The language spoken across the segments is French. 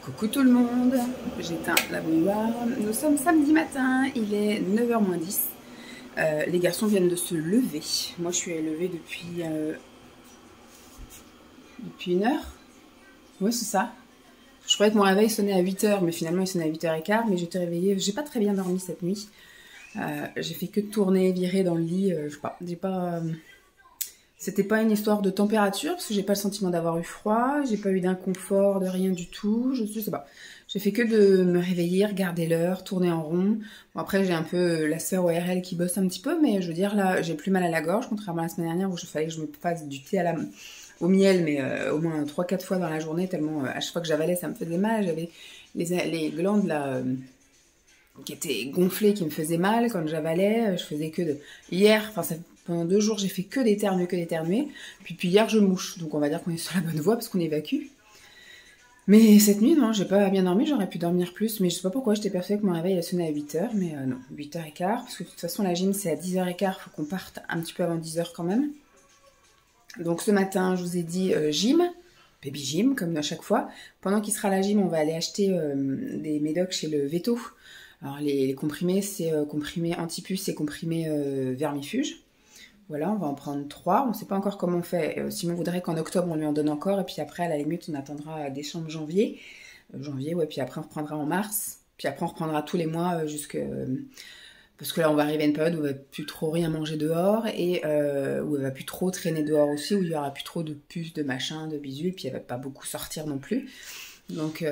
Coucou tout le monde, j'éteins la bouilloire. Nous sommes samedi matin, il est 9h moins 10. Les garçons viennent de se lever. Moi je suis levée depuis une heure. Oui, c'est ça. Je croyais que mon réveil sonnait à 8h, mais finalement il sonnait à 8h15. Mais j'étais réveillée, j'ai pas très bien dormi cette nuit. J'ai fait que tourner, virer dans le lit. Je sais pas, C'était pas une histoire de température, parce que j'ai pas le sentiment d'avoir eu froid, j'ai pas eu d'inconfort, de rien du tout, je sais pas. J'ai fait que de me réveiller, regarder l'heure, tourner en rond. Bon, après, j'ai un peu la sphère ORL qui bosse un petit peu, mais je veux dire, là, j'ai plus mal à la gorge, contrairement à la semaine dernière où il fallait que je me fasse du thé au miel, mais au moins 3-4 fois dans la journée, tellement à chaque fois que j'avalais, ça me faisait mal. J'avais les glandes là qui étaient gonflées, qui me faisaient mal quand j'avalais. Je faisais que de... Hier, pendant 2 jours, j'ai fait que d'éternuer. Puis hier, je mouche. Donc on va dire qu'on est sur la bonne voie parce qu'on évacue. Mais cette nuit, non, j'ai pas bien dormi. J'aurais pu dormir plus. Mais je sais pas pourquoi j'étais persuadée que mon réveil a sonné à 8h. Mais non, 8h15. Parce que de toute façon, la gym, c'est à 10h15. Faut qu'on parte un petit peu avant 10h quand même. Donc ce matin, je vous ai dit gym. Baby gym, comme à chaque fois. Pendant qu'il sera à la gym, on va aller acheter des médocs chez le Veto. Alors les comprimés, c'est comprimés antipuce et comprimés vermifuge. Voilà, on va en prendre 3. On ne sait pas encore comment on fait. Simon voudrait qu'en octobre, on lui en donne encore. Et puis après, à la limite, on attendra décembre, janvier. Janvier, ouais, puis après, on reprendra en mars. Puis après, on reprendra tous les mois parce que là, on va arriver à une période où on va plus trop rien manger dehors et où elle va plus trop traîner dehors aussi, où il y aura plus trop de puces, de machins, de bisous, et puis elle va pas beaucoup sortir non plus. Donc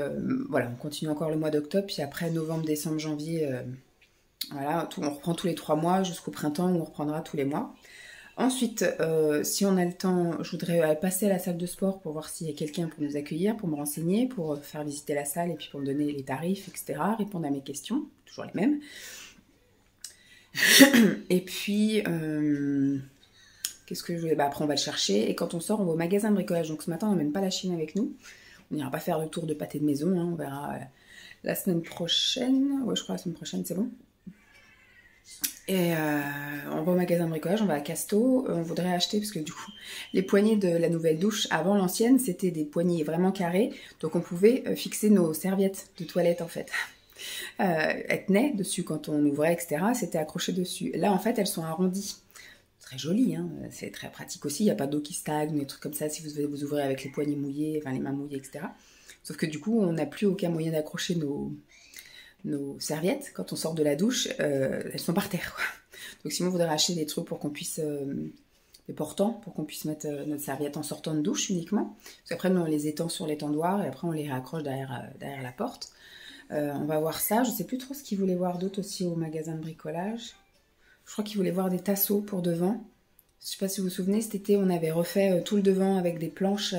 voilà, on continue encore le mois d'octobre, puis après novembre, décembre, janvier, voilà, on reprend tous les 3 mois jusqu'au printemps où on reprendra tous les mois. Ensuite, si on a le temps, je voudrais passer à la salle de sport pour voir s'il y a quelqu'un pour nous accueillir, pour me renseigner, pour faire visiter la salle et puis pour me donner les tarifs, etc., répondre à mes questions, toujours les mêmes. Et puis, qu'est-ce que je voulais ? Après, on va le chercher. Et quand on sort, on va au magasin de bricolage. Donc ce matin, on n'emmène pas la Chine avec nous. On n'ira pas faire le tour de pâté de maison. Hein. On verra la semaine prochaine. Ouais, je crois la semaine prochaine, c'est bon. Et on va au magasin de bricolage, on va à Casto. On voudrait acheter, parce que du coup, les poignées de la nouvelle douche, avant l'ancienne, c'était des poignées vraiment carrées. Donc on pouvait fixer nos serviettes de toilette, en fait. Elles tenaient dessus quand on ouvrait, etc. C'était accroché dessus. Là, en fait, elles sont arrondies. Très joli, hein. C'est très pratique aussi. Il n'y a pas d'eau qui stagne, des trucs comme ça si vous ouvrez avec les poignets mouillés, enfin les mains mouillées, etc. Sauf que du coup, on n'a plus aucun moyen d'accrocher nos serviettes. Quand on sort de la douche, elles sont par terre, quoi. Donc Simon voudrait acheter des trucs pour qu'on puisse... des portants, pour qu'on puisse mettre notre serviette en sortant de douche uniquement. Parce qu'après, nous, on les étend sur l'étendoir et après, on les raccroche derrière la porte. On va voir ça. Je sais plus trop ce qu'il voulait voir d'autre aussi au magasin de bricolage. Je crois qu'il voulait voir des tasseaux pour devant. Je sais pas si vous vous souvenez, cet été, on avait refait tout le devant avec des planches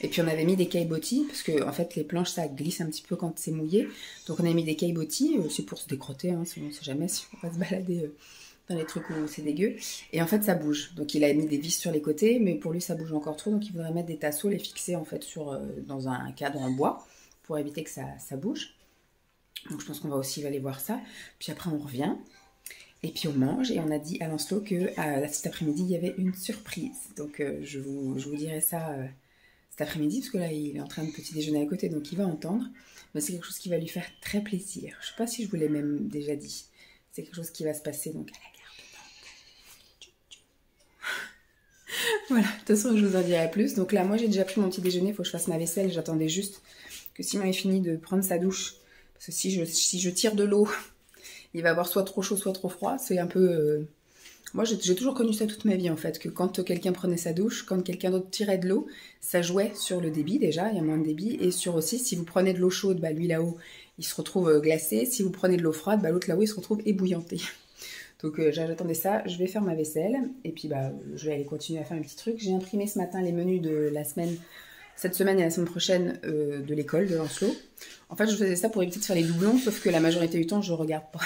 et puis on avait mis des caillebotis parce que en fait, les planches, ça glisse un petit peu quand c'est mouillé. Donc on a mis des caillebotis, c'est pour se décrotter, hein, on ne sait jamais si on va se balader dans les trucs où c'est dégueu. Et en fait, ça bouge. Donc il a mis des vis sur les côtés, mais pour lui, ça bouge encore trop. Donc il voudrait mettre des tasseaux, les fixer en fait dans un cadre en bois pour éviter que ça bouge. Donc je pense qu'on va aussi aller voir ça. Puis après, on revient. Et puis on mange et on a dit à Lancelot que cet après-midi il y avait une surprise. Donc je vous dirai ça cet après-midi parce que là il est en train de petit déjeuner à côté donc il va entendre. Mais c'est quelque chose qui va lui faire très plaisir. Je ne sais pas si je vous l'ai même déjà dit. C'est quelque chose qui va se passer donc à la gare de Nantes. Voilà, de toute façon je vous en dirai plus. Donc là moi j'ai déjà pris mon petit déjeuner, il faut que je fasse ma vaisselle. J'attendais juste que Simon ait fini de prendre sa douche. Parce que si je tire de l'eau... Il va avoir soit trop chaud, soit trop froid. C'est un peu... Moi, j'ai toujours connu ça toute ma vie, en fait, que quand quelqu'un prenait sa douche, quand quelqu'un d'autre tirait de l'eau, ça jouait sur le débit, déjà, il y a moins de débit, et sur aussi, si vous prenez de l'eau chaude, bah, lui, là-haut, il se retrouve glacé. Si vous prenez de l'eau froide, bah, l'autre, là-haut, il se retrouve ébouillanté. Donc, j'attendais ça. Je vais faire ma vaisselle, et puis, bah, je vais aller continuer à faire mes petits trucs. J'ai imprimé ce matin les menus de la semaine... Cette semaine et la semaine prochaine de l'école de Lancelot. En fait, je faisais ça pour éviter de faire les doublons, sauf que la majorité du temps, je regarde pas.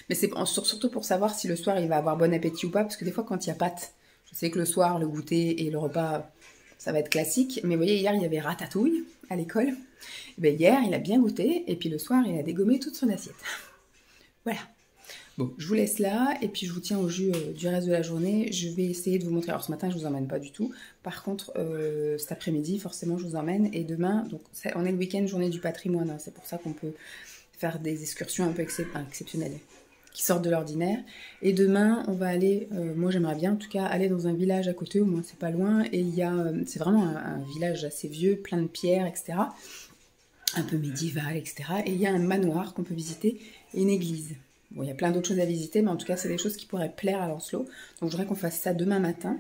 Mais c'est surtout pour savoir si le soir, il va avoir bon appétit ou pas, parce que des fois, quand il y a pâtes, je sais que le soir, le goûter et le repas, ça va être classique. Mais vous voyez, hier, il y avait ratatouille à l'école. Et bien, hier, il a bien goûté, et puis le soir, il a dégommé toute son assiette. Voilà. Bon, je vous laisse là et puis je vous tiens au jus du reste de la journée. Je vais essayer de vous montrer. Alors ce matin, je vous emmène pas du tout. Par contre, cet après-midi, forcément, je vous emmène. Et demain, donc on est le week-end, journée du patrimoine. Hein, c'est pour ça qu'on peut faire des excursions un peu exceptionnelles, qui sortent de l'ordinaire. Et demain, on va aller, moi j'aimerais bien en tout cas, aller dans un village à côté, au moins c'est pas loin. Et il y a, c'est vraiment un village assez vieux, plein de pierres, etc. Un peu médiéval, etc. Et il y a un manoir qu'on peut visiter et une église. Bon, il y a plein d'autres choses à visiter, mais en tout cas, c'est des choses qui pourraient plaire à Lancelot. Donc, je voudrais qu'on fasse ça demain matin.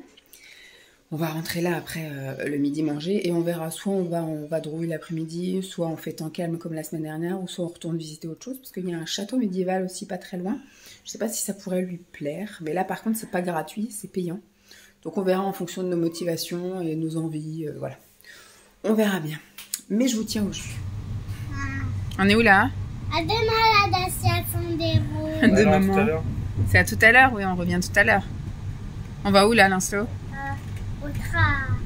On va rentrer là après le midi manger et on verra. Soit on va drouiller l'après-midi, soit on fait temps calme comme la semaine dernière, ou soit on retourne visiter autre chose, parce qu'il y a un château médiéval aussi pas très loin. Je sais pas si ça pourrait lui plaire, mais là, par contre, c'est pas gratuit, c'est payant. Donc, on verra en fonction de nos motivations et nos envies, voilà. On verra bien. Mais je vous tiens au jus. On est où là? À demain la station des roues. De maman. C'est à tout à l'heure, oui, on revient tout à l'heure. On va où là, Lancelot? Au tram.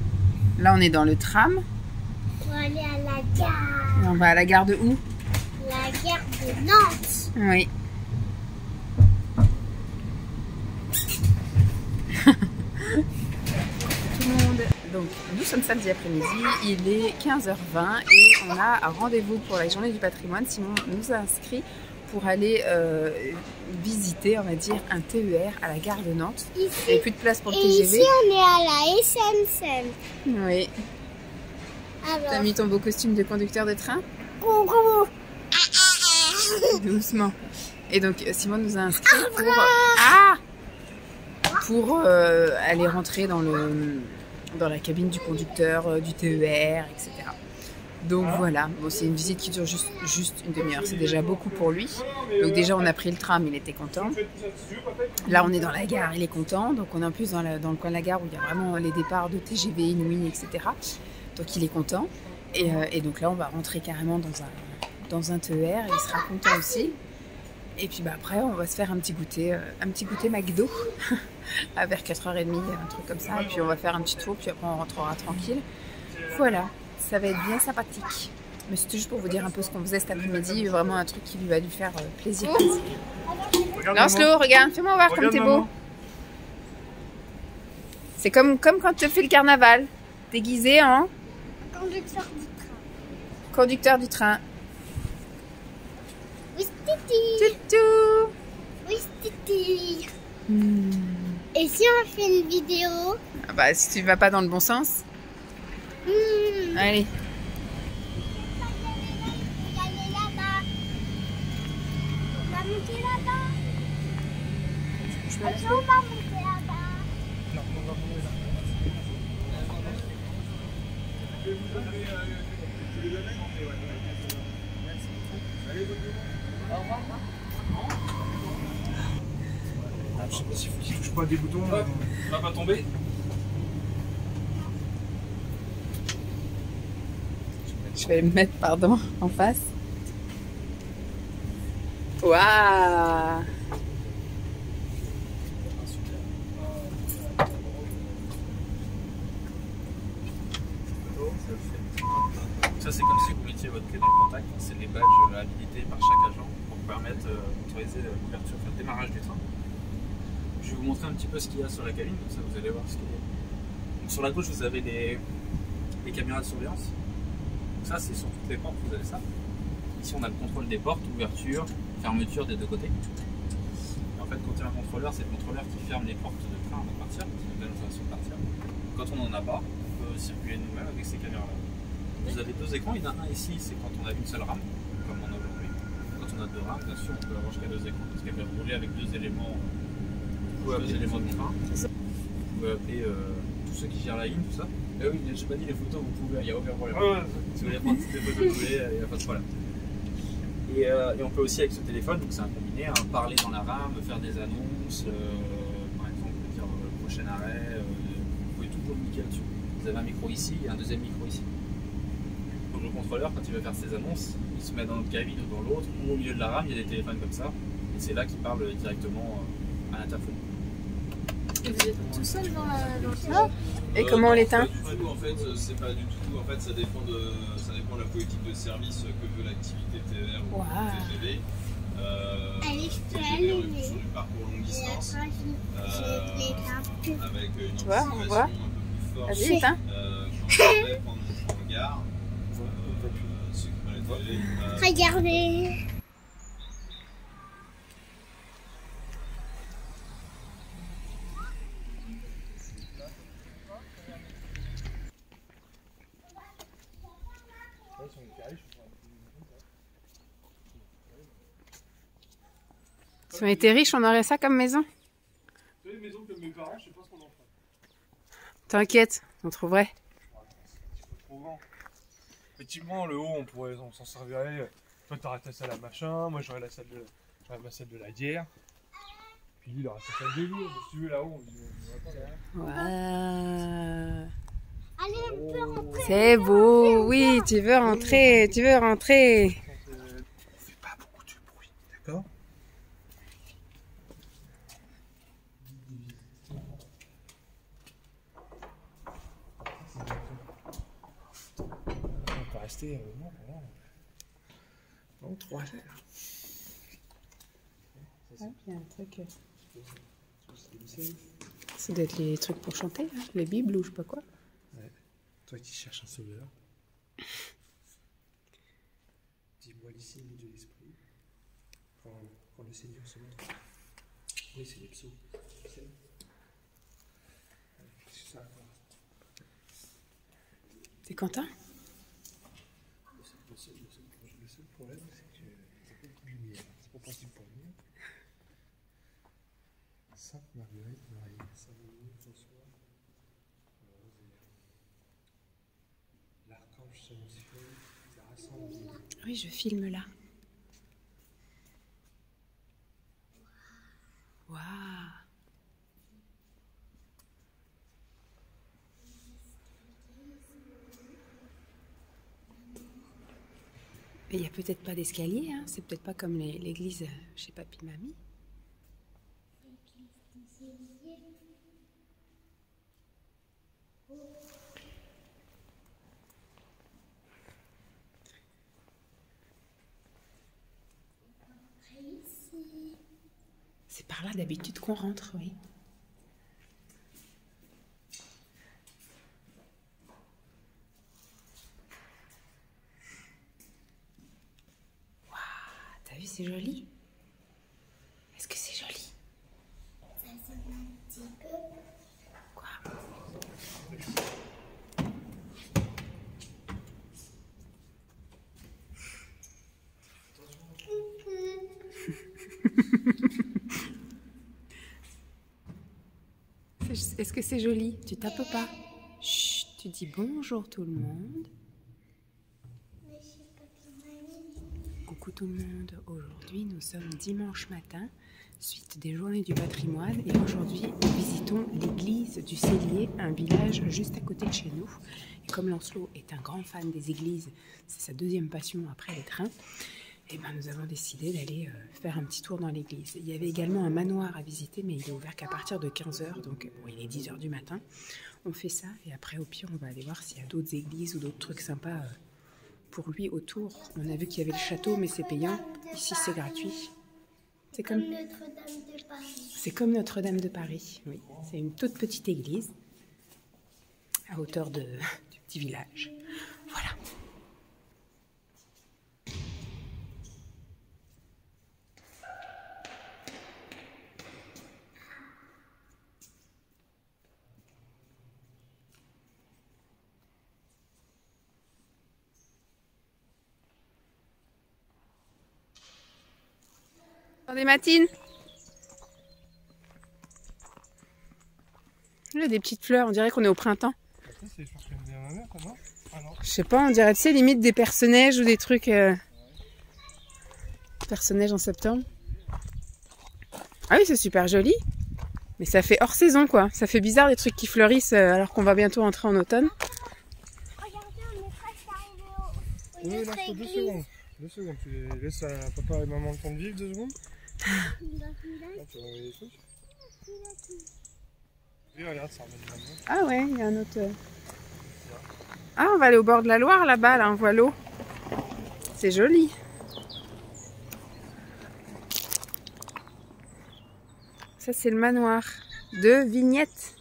Là, on est dans le tram. Pour aller à la gare. Et on va à la gare de où? La gare de Nantes. Oui. Tout le monde. Donc, nous sommes samedi après-midi, il est 15h20 et on a un rendez-vous pour la journée du patrimoine. Simon nous a inscrits pour aller visiter, on va dire, un TER à la gare de Nantes. Ici, il n'y a plus de place pour le TGV. Ici, on est à la SNCF. Oui. T'as mis ton beau costume de conducteur de train? Coucou. Doucement. Et donc, Simon nous a inscrits pour aller rentrer dans la cabine du conducteur, du TER, etc. Donc voilà, bon, c'est une visite qui dure juste une demi-heure, c'est déjà beaucoup pour lui. Donc déjà on a pris le tram, il était content. Là on est dans la gare, il est content. Donc on est en plus dans le coin de la gare où il y a vraiment les départs de TGV, Inouï, etc. Donc il est content. Et donc là on va rentrer carrément dans un TER, il sera content aussi. Et puis bah, après on va se faire un petit goûter McDo vers 4h30, un truc comme ça. Et puis on va faire un petit tour, puis après on rentrera tranquille. Voilà. Ça va être bien sympathique. Mais c'était juste pour vous dire un peu ce qu'on faisait cet après-midi. Vraiment un truc qui lui va lui faire plaisir. Lancelot, regarde, fais-moi voir comme t'es beau. C'est comme quand tu fais le carnaval. Déguisé en Conducteur du train. Conducteur du train. Oui, titi. Toutou. Oui, titi. Et si on fait une vidéo? Ah bah, si tu vas pas dans le bon sens. Allez. On va aller là-bas. On va monter là-bas. On va monter là-bas. Non, on va monter là. Je sais pas s'il faut qu'il touche pas des boutons. On va pas tomber. Je vais le mettre, pardon, en face. Waouh! Ça, c'est comme si vous mettiez votre clé dans le contact. C'est les badges habilités par chaque agent pour permettre d'autoriser l'ouverture, enfin, le démarrage du train. Je vais vous montrer un petit peu ce qu'il y a sur la cabine, comme ça vous allez voir ce qu'il y a. Donc, sur la gauche, vous avez les caméras de surveillance. Ça, c'est sur toutes les portes, vous avez ça. Ici, on a le contrôle des portes, ouverture, fermeture des deux côtés. Et en fait, quand il y a un contrôleur, c'est le contrôleur qui ferme les portes de train avant de partir, qui nous donne l'autorisation de partir. Quand on n'en a pas, on peut circuler nous-mêmes avec ces caméras-là. Vous avez deux écrans, il y en a un ici, c'est quand on a une seule rame, comme on a aujourd'hui. Quand on a deux rames, bien sûr, on peut avoir jusqu'à deux écrans, parce qu'elle peut rouler avec deux éléments du train. Vous pouvez appeler tous ceux qui gèrent la ligne, tout ça. Ah oui, je n'ai pas dit les photos, vous pouvez, il n'y a aucun problème. Si vous voulez prendre toutes les photos, vous voulez, il n'y a pas de problème. Et on peut aussi avec ce téléphone, donc c'est un combiné, parler dans la rame, faire des annonces, par exemple, dire prochain arrêt, vous pouvez tout communiquer là-dessus. Vous avez un micro ici et un deuxième micro ici. Donc le contrôleur, quand il va faire ses annonces, il se met dans notre cabine ou dans l'autre, ou au milieu de la rame, il y a des téléphones comme ça, et c'est là qu'il parle directement à l'interphone. Et vous êtes tout seul dans le... Et comment on l'éteint? En fait, c'est pas du tout. En fait, ça dépend de la politique de service que veut l'activité TER ou TGV. Allez, je peux allumer. Sur du parcours longue distance. Avec une Tu vois, on voit. un peu plus forte. Vas-y, éteins. Quand je vais prendre mon gare, ceux qui prennent la télé, Regardez. Si on était riches, on aurait ça comme maison. C'est une maison comme mes parents, je sais pas ce qu'on en ferait. T'inquiète, on trouverait. C'est trop grand. Effectivement, le haut, on s'en servirait. Toi, t'aurais ta salle à machin, moi j'aurais ma salle de la guerre. Puis lui, il aura sa salle de livre. Si tu veux, là-haut, on va pas là. Allez, on peut rentrer. C'est beau, oui, tu veux rentrer, tu veux rentrer. On fait pas beaucoup de bruit, d'accord? On peut rester non, voilà. Non, 3 à faire. Il y a un truc. Ça doit être les trucs pour chanter, là, les bibles ou je sais pas quoi. Ouais. Toi qui cherches un sauveur. Dis-moi les signes de l'esprit. Quand le Seigneur se montre. Oui, c'est les psaumes. C'est ça. C'est Quentin? Le seul problème, c'est que c'est pas beaucoup de lumière. C'est pas possible pour lui. Sainte Marguerite, Marie, Saint-Denis, François, l'archange Saint-Michel, qui rassemble. Oui, je filme là. Waouh! Mais il n'y a peut-être pas d'escalier, hein? C'est peut-être pas comme l'église chez Papy Mamie. C'est par là d'habitude qu'on rentre, oui. Waouh, t'as vu, c'est joli. Est-ce que c'est joli? Ça sonne un petit peu. Quoi? Est-ce que c'est joli? Tu tapes pas? Chut, tu dis bonjour tout le monde. Coucou tout le monde. Aujourd'hui, nous sommes dimanche matin, suite des journées du patrimoine. Et aujourd'hui, nous visitons l'église du Cellier, un village juste à côté de chez nous. Et comme Lancelot est un grand fan des églises, c'est sa deuxième passion après les trains, et ben nous avons décidé d'aller faire un petit tour dans l'église. Il y avait également un manoir à visiter, mais il est ouvert qu'à partir de 15 h, donc bon, il est 10 h du matin. On fait ça, et après, au pire, on va aller voir s'il y a d'autres églises ou d'autres trucs sympas pour lui autour. On a vu qu'il y avait le château, mais c'est payant. Ici, c'est gratuit. C'est comme Notre-Dame de Paris. C'est comme Notre-Dame de Paris, oui. C'est une toute petite église, à hauteur du petit village. Voilà. Attendez, Matine. Il y a des petites fleurs, on dirait qu'on est au printemps. Ça, c'est je pense qu'elle vient à ma mère, non? Ah non. Je sais pas, on dirait, tu sais, limite des personnages ou des trucs... Personnages en septembre. Ah oui, c'est super joli. Mais ça fait hors saison, quoi. Ça fait bizarre des trucs qui fleurissent alors qu'on va bientôt entrer en automne. Regardez, on est presque arrivé au... Oui, là, faut 2 secondes. 2 secondes, tu les laisses à papa et maman le temps de vivre 2 secondes. Là, tu vas envoyer des trucs. Oui, regarde, ça remonte maintenant. Ah ouais, il y a un autre... Ah, on va aller au bord de la Loire, là-bas, là, on voit l'eau. C'est joli. Ça, c'est le manoir de Vignette.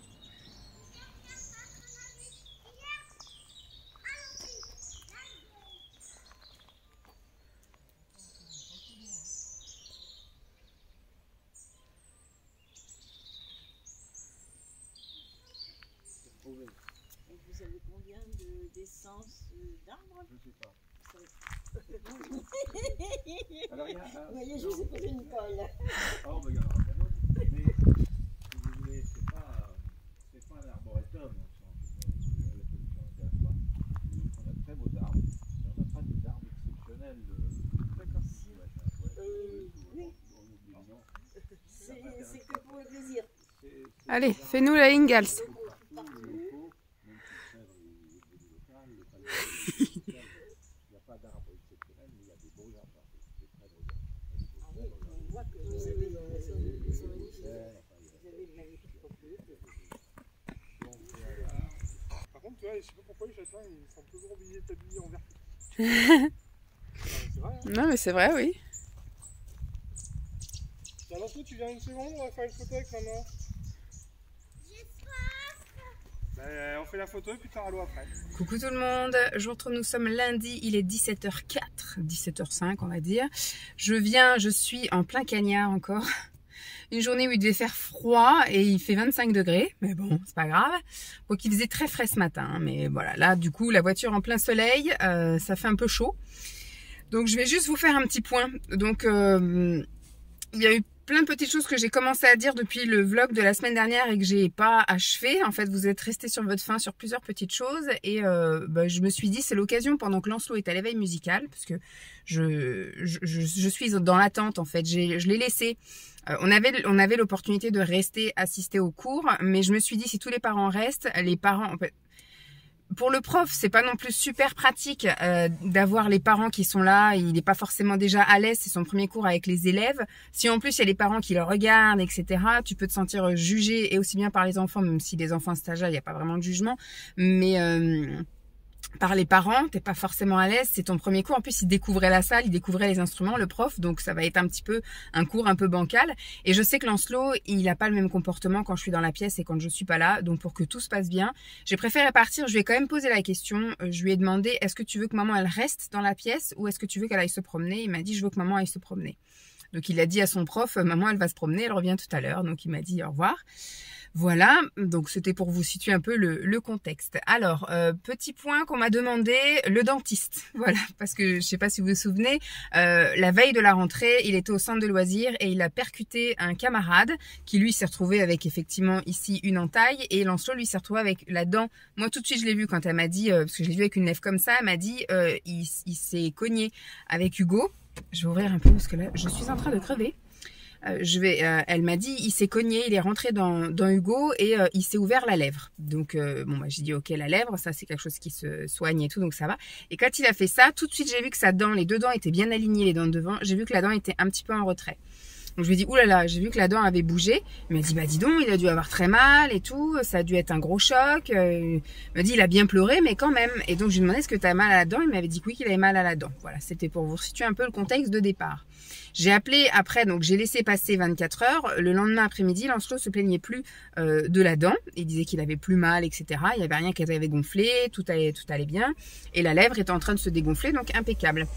Vous avez combien d'essence d'arbres? Je ne sais pas. Alors, il y a, Vous voyez, je vous ai posé une colle. oh, ben, il y en aura bien d'autres. Mais, si vous voulez, c'est pas un arboretum au sens où la solution n'intéresse pas. On a de très beaux arbres. Mais on n'a pas des arbres exceptionnels. D'accord. Oui. C'est que pour le plaisir. Allez, fais-nous la Ingalls. Par contre, tu vois, je sais pas pourquoi les châtains ils sont toujours obligés de t'habiller en vert. C'est vrai, hein. Non, mais c'est vrai, oui. Alors toi, tu viens une seconde, on va faire une photo avec maman. Ben, on fait la photo et puis t'auras l'eau après. Coucou tout le monde, je vous retrouve, nous sommes lundi, il est 17h04, 17h05 on va dire. Je suis en plein cagnard encore. Une journée où il devait faire froid et il fait 25 degrés, mais bon, c'est pas grave. Donc il faisait très frais ce matin, hein, mais voilà, là du coup la voiture en plein soleil, ça fait un peu chaud. Donc je vais juste vous faire un petit point. Donc il y a eu plein de petites choses que j'ai commencé à dire depuis le vlog de la semaine dernière et que j'ai pas achevé. En fait, vous êtes restés sur votre faim sur plusieurs petites choses et je me suis dit c'est l'occasion pendant que Lancelot est à l'éveil musical parce que je suis dans l'attente en fait. Je l'ai laissé. On avait l'opportunité de rester assister aux cours, mais je me suis dit si tous les parents restent, les parents en fait, pour le prof, c'est pas non plus super pratique d'avoir les parents qui sont là. Il n'est pas forcément déjà à l'aise, c'est son premier cours avec les élèves. Si en plus il y a les parents qui le regardent, etc., tu peux te sentir jugé et aussi bien par les enfants, même si les enfants stagiaires, il n'y a pas vraiment de jugement. Mais par les parents, t'es pas forcément à l'aise, c'est ton premier cours. En plus, il découvrait la salle, il découvrait les instruments, le prof, donc ça va être un petit peu un cours un peu bancal. Et je sais que Lancelot, il a pas le même comportement quand je suis dans la pièce et quand je suis pas là. Donc pour que tout se passe bien, j'ai préféré partir. Je lui ai quand même posé la question. Je lui ai demandé, est-ce que tu veux que maman elle reste dans la pièce ou est-ce que tu veux qu'elle aille se promener? Il m'a dit, je veux que maman aille se promener. Donc il a dit à son prof, maman elle va se promener, elle revient tout à l'heure. Donc il m'a dit au revoir. Voilà, donc c'était pour vous situer un peu le contexte. Alors, petit point qu'on m'a demandé, le dentiste. Voilà, parce que je sais pas si vous vous souvenez, la veille de la rentrée, il était au centre de loisirs et il a percuté un camarade qui lui s'est retrouvé avec effectivement ici une entaille et Lancelot lui s'est retrouvé avec la dent. Moi tout de suite je l'ai vu quand elle m'a dit, parce que je l'ai vu avec une lèvre comme ça, elle m'a dit il s'est cogné avec Hugo. Je vais ouvrir un peu parce que là je suis en train de crever. Elle m'a dit, il s'est cogné, il est rentré dans Hugo et il s'est ouvert la lèvre. Donc, bon, j'ai dit, ok, la lèvre, ça c'est quelque chose qui se soigne et tout, donc ça va. Et quand il a fait ça, tout de suite, j'ai vu que sa dent, les deux dents étaient bien alignées, les dents de devant. J'ai vu que la dent était un petit peu en retrait. Donc, je lui ai dit, oulala, j'ai vu que la dent avait bougé. Il m'a dit, bah dis donc, il a dû avoir très mal et tout, ça a dû être un gros choc. Il m'a dit, il a bien pleuré, mais quand même. Et donc, je lui ai demandé, est-ce que tu as mal à la dent? Il m'avait dit que oui, qu'il avait mal à la dent. Voilà, c'était pour vous situer un peu le contexte de départ. J'ai appelé après, donc j'ai laissé passer 24 heures. Le lendemain après-midi, Lancelot se plaignait plus de la dent. Il disait qu'il avait plus mal, etc. Il n'y avait rien qui avait gonflé, tout allait bien. Et la lèvre était en train de se dégonfler, donc impeccable.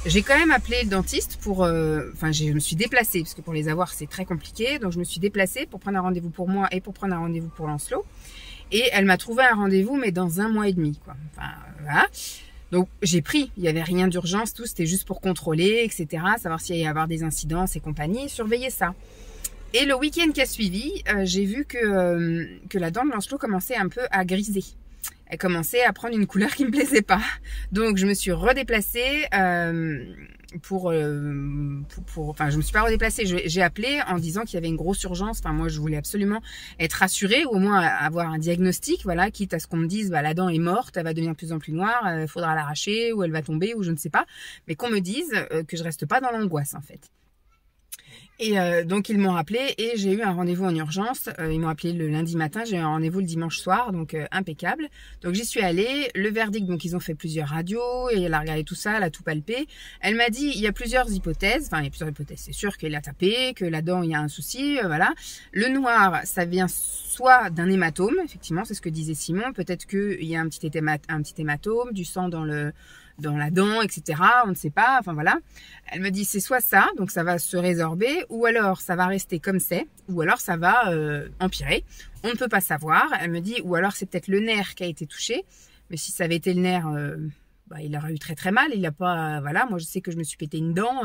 J'ai quand même appelé le dentiste pour... je me suis déplacée, parce que pour les avoir, c'est très compliqué. Donc je me suis déplacée pour prendre un rendez-vous pour moi et pour prendre un rendez-vous pour Lancelot. Et elle m'a trouvé un rendez-vous, mais dans 1 mois et demi, quoi. Enfin, voilà. Donc j'ai pris, il n'y avait rien d'urgence, tout, c'était juste pour contrôler, etc. Savoir s'il y avait des incidences et compagnie, surveiller ça. Et le week-end qui a suivi, j'ai vu que la dent de Lancelot commençait un peu à griser. Elle commençait à prendre une couleur qui me plaisait pas. Donc je me suis redéplacée enfin je me suis pas redéplacée, j'ai appelé en disant qu'il y avait une grosse urgence. Enfin moi je voulais absolument être rassurée, ou au moins avoir un diagnostic, voilà, quitte à ce qu'on me dise bah la dent est morte, elle va devenir de plus en plus noire, il faudra l'arracher ou elle va tomber ou je ne sais pas, mais qu'on me dise que je reste pas dans l'angoisse en fait. Et donc ils m'ont rappelé et j'ai eu un rendez-vous en urgence. Ils m'ont appelé le lundi matin, j'ai eu un rendez-vous le dimanche soir, donc impeccable. Donc j'y suis allée, le verdict, donc ils ont fait plusieurs radios et elle a regardé tout ça, elle a tout palpé. Elle m'a dit il y a plusieurs hypothèses, enfin il y a plusieurs hypothèses, c'est sûr qu'il a tapé, que là-dedans il y a un souci, voilà. Le noir, ça vient soit d'un hématome, effectivement, c'est ce que disait Simon, peut-être qu'il y a un petit hématome, du sang dans la dent, etc. On ne sait pas, enfin voilà. Elle me dit c'est soit ça, donc ça va se résorber, ou alors ça va rester comme c'est, ou alors ça va empirer. On ne peut pas savoir. Elle me dit, ou alors c'est peut-être le nerf qui a été touché, mais si ça avait été le nerf, il aurait eu très très mal. Il a pas, voilà, moi je sais que je me suis pété une dent,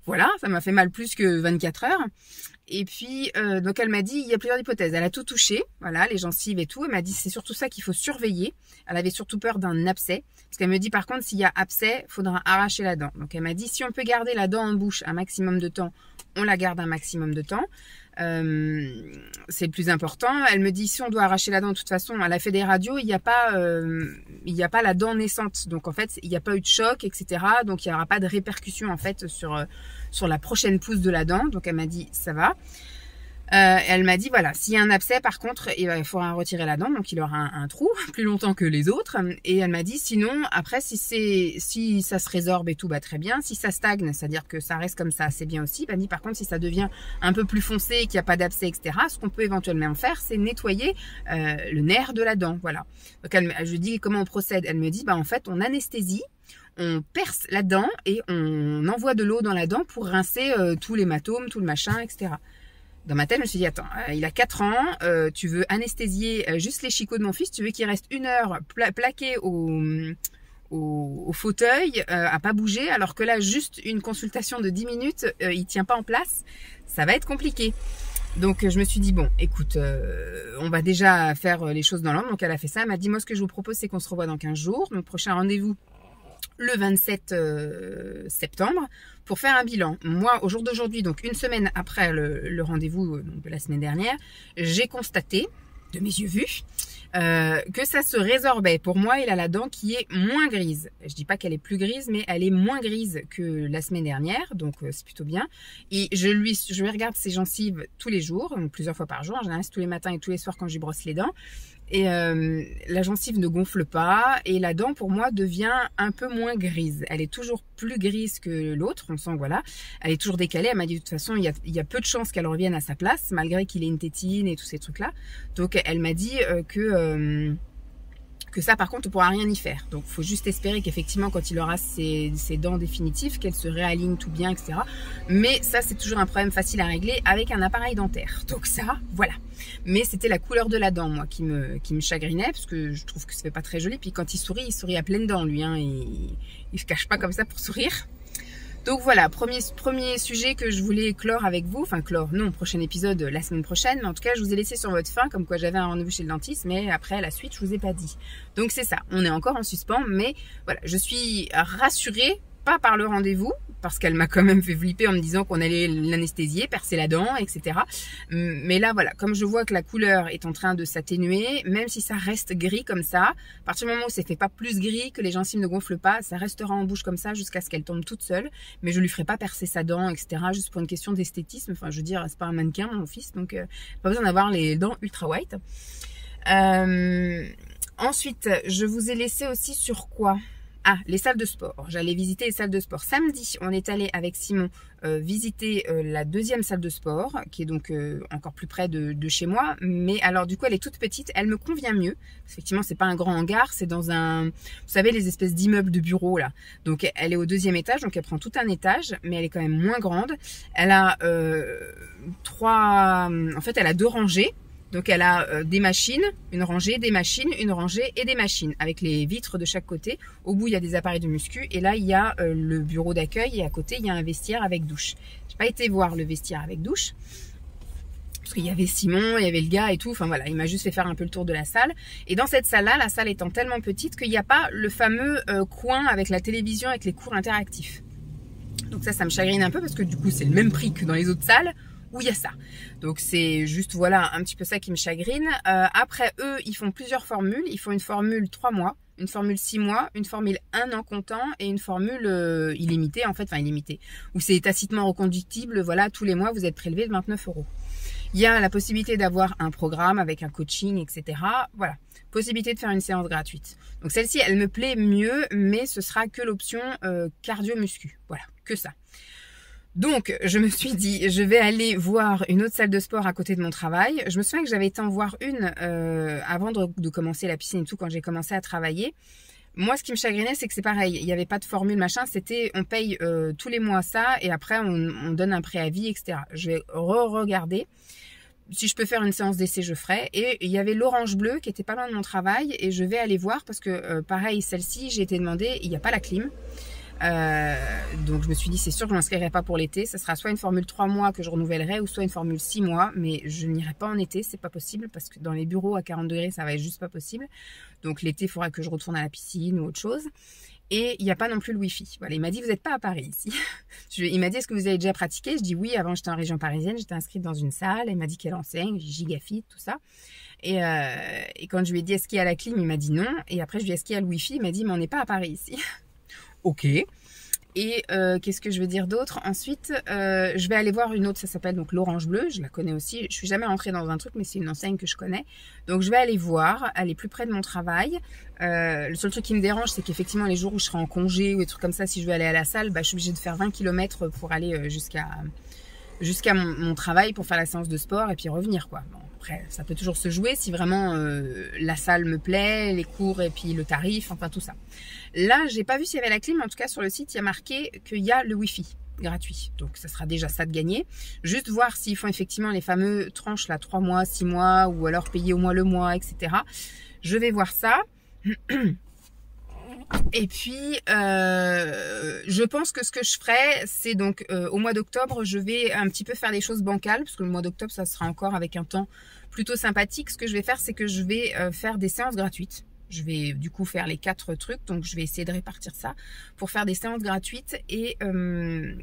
voilà, ça m'a fait mal plus que 24 heures. Et puis, donc elle m'a dit, il y a plusieurs hypothèses. Elle a tout touché, voilà, les gencives et tout. Elle m'a dit, c'est surtout ça qu'il faut surveiller. Elle avait surtout peur d'un abcès. Parce qu'elle me dit, par contre, s'il y a abcès, il faudra arracher la dent. Donc elle m'a dit, si on peut garder la dent en bouche un maximum de temps, on la garde un maximum de temps. C'est le plus important. Elle me dit, si on doit arracher la dent, de toute façon, elle a fait des radios, il n'y a pas la dent naissante. Donc en fait, il n'y a pas eu de choc, etc. Donc il n'y aura pas de répercussion en fait sur la prochaine pousse de la dent. Donc elle m'a dit, ça va. Elle m'a dit, voilà, s'il y a un abcès, par contre, il faudra retirer la dent, donc il aura un trou plus longtemps que les autres. Et elle m'a dit, sinon, après, si ça se résorbe et tout, bah très bien. Si ça stagne, c'est-à-dire que ça reste comme ça, c'est bien aussi. Elle m'a dit, par contre, si ça devient un peu plus foncé et qu'il n'y a pas d'abcès, etc., ce qu'on peut éventuellement faire, c'est nettoyer le nerf de la dent, voilà. Donc je lui dis, comment on procède? Elle me dit, bah en fait, on anesthésie. On perce la dent et on envoie de l'eau dans la dent pour rincer tout l'hématome, tout le machin, etc. Dans ma tête, je me suis dit, attends, il a 4 ans, tu veux anesthésier juste les chicots de mon fils, tu veux qu'il reste 1 heure plaqué au fauteuil, à pas bouger, alors que là, juste une consultation de 10 minutes, il tient pas en place, ça va être compliqué. Donc je me suis dit, bon, écoute, on va déjà faire les choses dans l'ordre. Donc elle a fait ça, elle m'a dit, moi ce que je vous propose, c'est qu'on se revoit dans 15 jours, mon prochain rendez-vous le 27 septembre pour faire un bilan. Moi, au jour d'aujourd'hui, donc une semaine après le rendez-vous de la semaine dernière, j'ai constaté, de mes yeux vus, que ça se résorbait. Pour moi, il a la dent qui est moins grise. Je dis pas qu'elle est plus grise, mais elle est moins grise que la semaine dernière, donc c'est plutôt bien. Et je lui regarde ses gencives tous les jours, donc plusieurs fois par jour. En général, c'est tous les matins et tous les soirs quand je lui brosse les dents. Et la gencive ne gonfle pas et la dent pour moi devient un peu moins grise. Elle est toujours plus grise que l'autre, on sent, voilà. Elle est toujours décalée. Elle m'a dit de toute façon il y a peu de chances qu'elle revienne à sa place malgré qu'il ait une tétine et tous ces trucs là. Donc elle m'a dit que ça par contre on pourra rien y faire. Donc il faut juste espérer qu'effectivement quand il aura ses dents définitives, qu'elles se réalignent tout bien, etc. Mais ça c'est toujours un problème facile à régler avec un appareil dentaire. Donc ça, voilà. Mais c'était la couleur de la dent moi qui me chagrinait parce que je trouve que ça fait pas très joli. Puis quand il sourit à pleines dents lui, hein, il se cache pas comme ça pour sourire. Donc voilà, premier sujet que je voulais clore avec vous, enfin clore, non, prochain épisode la semaine prochaine, mais en tout cas je vous ai laissé sur votre faim, comme quoi j'avais un rendez-vous chez le dentiste, mais après la suite je vous ai pas dit. Donc c'est ça, on est encore en suspens, mais voilà, je suis rassurée, pas par le rendez-vous, parce qu'elle m'a quand même fait flipper en me disant qu'on allait l'anesthésier, percer la dent, etc. Mais là, voilà, comme je vois que la couleur est en train de s'atténuer, même si ça reste gris comme ça, à partir du moment où ça fait pas plus gris, que les gencives ne gonflent pas, ça restera en bouche comme ça jusqu'à ce qu'elle tombe toute seule. Mais je lui ferai pas percer sa dent, etc. Juste pour une question d'esthétisme. Enfin, je veux dire, c'est pas un mannequin, mon fils, donc pas besoin d'avoir les dents ultra white. Ensuite, je vous ai laissé aussi sur quoi ? Ah, les salles de sport. J'allais visiter les salles de sport. Samedi, on est allé avec Simon visiter la deuxième salle de sport, qui est donc encore plus près de chez moi. Mais alors, du coup, elle est toute petite. Elle me convient mieux. Effectivement, c'est pas un grand hangar. C'est dans un... Vous savez, les espèces d'immeubles de bureaux, là. Donc, elle est au 2e étage. Donc, elle prend tout un étage. Mais elle est quand même moins grande. Elle a En fait, elle a 2 rangées. Donc elle a des machines, une rangée, des machines, une rangée et des machines avec les vitres de chaque côté. Au bout il y a des appareils de muscu et là il y a le bureau d'accueil et à côté il y a un vestiaire avec douche. J'ai pas été voir le vestiaire avec douche parce qu'il y avait Simon, il y avait le gars et tout. Enfin voilà, il m'a juste fait faire un peu le tour de la salle. Et dans cette salle-là, la salle étant tellement petite qu'il n'y a pas le fameux coin avec la télévision avec les cours interactifs. Donc ça me chagrine un peu parce que du coup c'est le même prix que dans les autres salles où il y a ça. Donc c'est juste voilà un petit peu ça qui me chagrine. Après eux, ils font plusieurs formules. Ils font une formule 3 mois, une formule 6 mois, une formule 1 an comptant et une formule illimitée, en fait, enfin illimitée, où c'est tacitement reconductible, voilà, tous les mois vous êtes prélevé de 29 €. Il y a la possibilité d'avoir un programme avec un coaching, etc. Voilà, possibilité de faire une séance gratuite. Donc celle-ci, elle me plaît mieux, mais ce sera que l'option cardio-muscu, voilà, que ça. Donc, je me suis dit, je vais aller voir une autre salle de sport à côté de mon travail. Je me souviens que j'avais été en voir une avant de commencer la piscine et tout, quand j'ai commencé à travailler. Moi, ce qui me chagrinait, c'est que c'est pareil. Il n'y avait pas de formule, machin. C'était, on paye tous les mois ça et après, on donne un préavis, etc. Je vais re-regarder. Si je peux faire une séance d'essai, je ferai. Et il y avait l'Orange Bleu qui était pas loin de mon travail et je vais aller voir parce que, pareil, celle-ci, j'ai été demandée, il n'y a pas la clim. Donc je me suis dit c'est sûr que je ne m'inscrirai pas pour l'été, ça sera soit une formule 3 mois que je renouvellerai ou soit une formule 6 mois, mais je n'irai pas en été, c'est pas possible parce que dans les bureaux à 40 degrés ça va être juste pas possible. Donc l'été il faudra que je retourne à la piscine ou autre chose. Et il n'y a pas non plus le Wi-Fi. Voilà, il m'a dit vous n'êtes pas à Paris ici. Il m'a dit est-ce que vous avez déjà pratiqué? Je dis oui, avant j'étais en région parisienne, j'étais inscrite dans une salle, il m'a dit quelle enseigne, Gigafit, tout ça. Et quand je lui ai dit est-ce qu'il y a la clim, il m'a dit non. Et après je lui ai dit est-ce qu'il y a le Wi-Fi, il m'a dit mais on n'est pas à Paris ici. Ok. Et qu'est-ce que je veux dire d'autre? Ensuite, je vais aller voir une autre, ça s'appelle donc l'Orange Bleu, je la connais aussi. Je suis jamais rentrée dans un truc, mais c'est une enseigne que je connais. Donc je vais aller voir, elle est plus près de mon travail. Le seul truc qui me dérange, c'est qu'effectivement les jours où je serai en congé ou des trucs comme ça, si je veux aller à la salle, bah, je suis obligée de faire 20 km pour aller jusqu'à mon travail pour faire la séance de sport et puis revenir, quoi. Bon, après, ça peut toujours se jouer si vraiment la salle me plaît, les cours et puis le tarif, enfin tout ça. Là, j'ai pas vu s'il y avait la clim, mais en tout cas sur le site, il y a marqué qu'il y a le Wi-Fi gratuit. Donc ça sera déjà ça de gagner. Juste voir s'ils font effectivement les fameux tranches là, 3 mois, 6 mois, ou alors payer au moins le mois, etc. Je vais voir ça. Et puis, je pense que ce que je ferai, c'est donc au mois d'octobre, je vais un petit peu faire des choses bancales, parce que le mois d'octobre, ça sera encore avec un temps plutôt sympathique. Ce que je vais faire, c'est que je vais faire des séances gratuites. Je vais du coup faire les 4 trucs, donc je vais essayer de répartir ça pour faire des séances gratuites et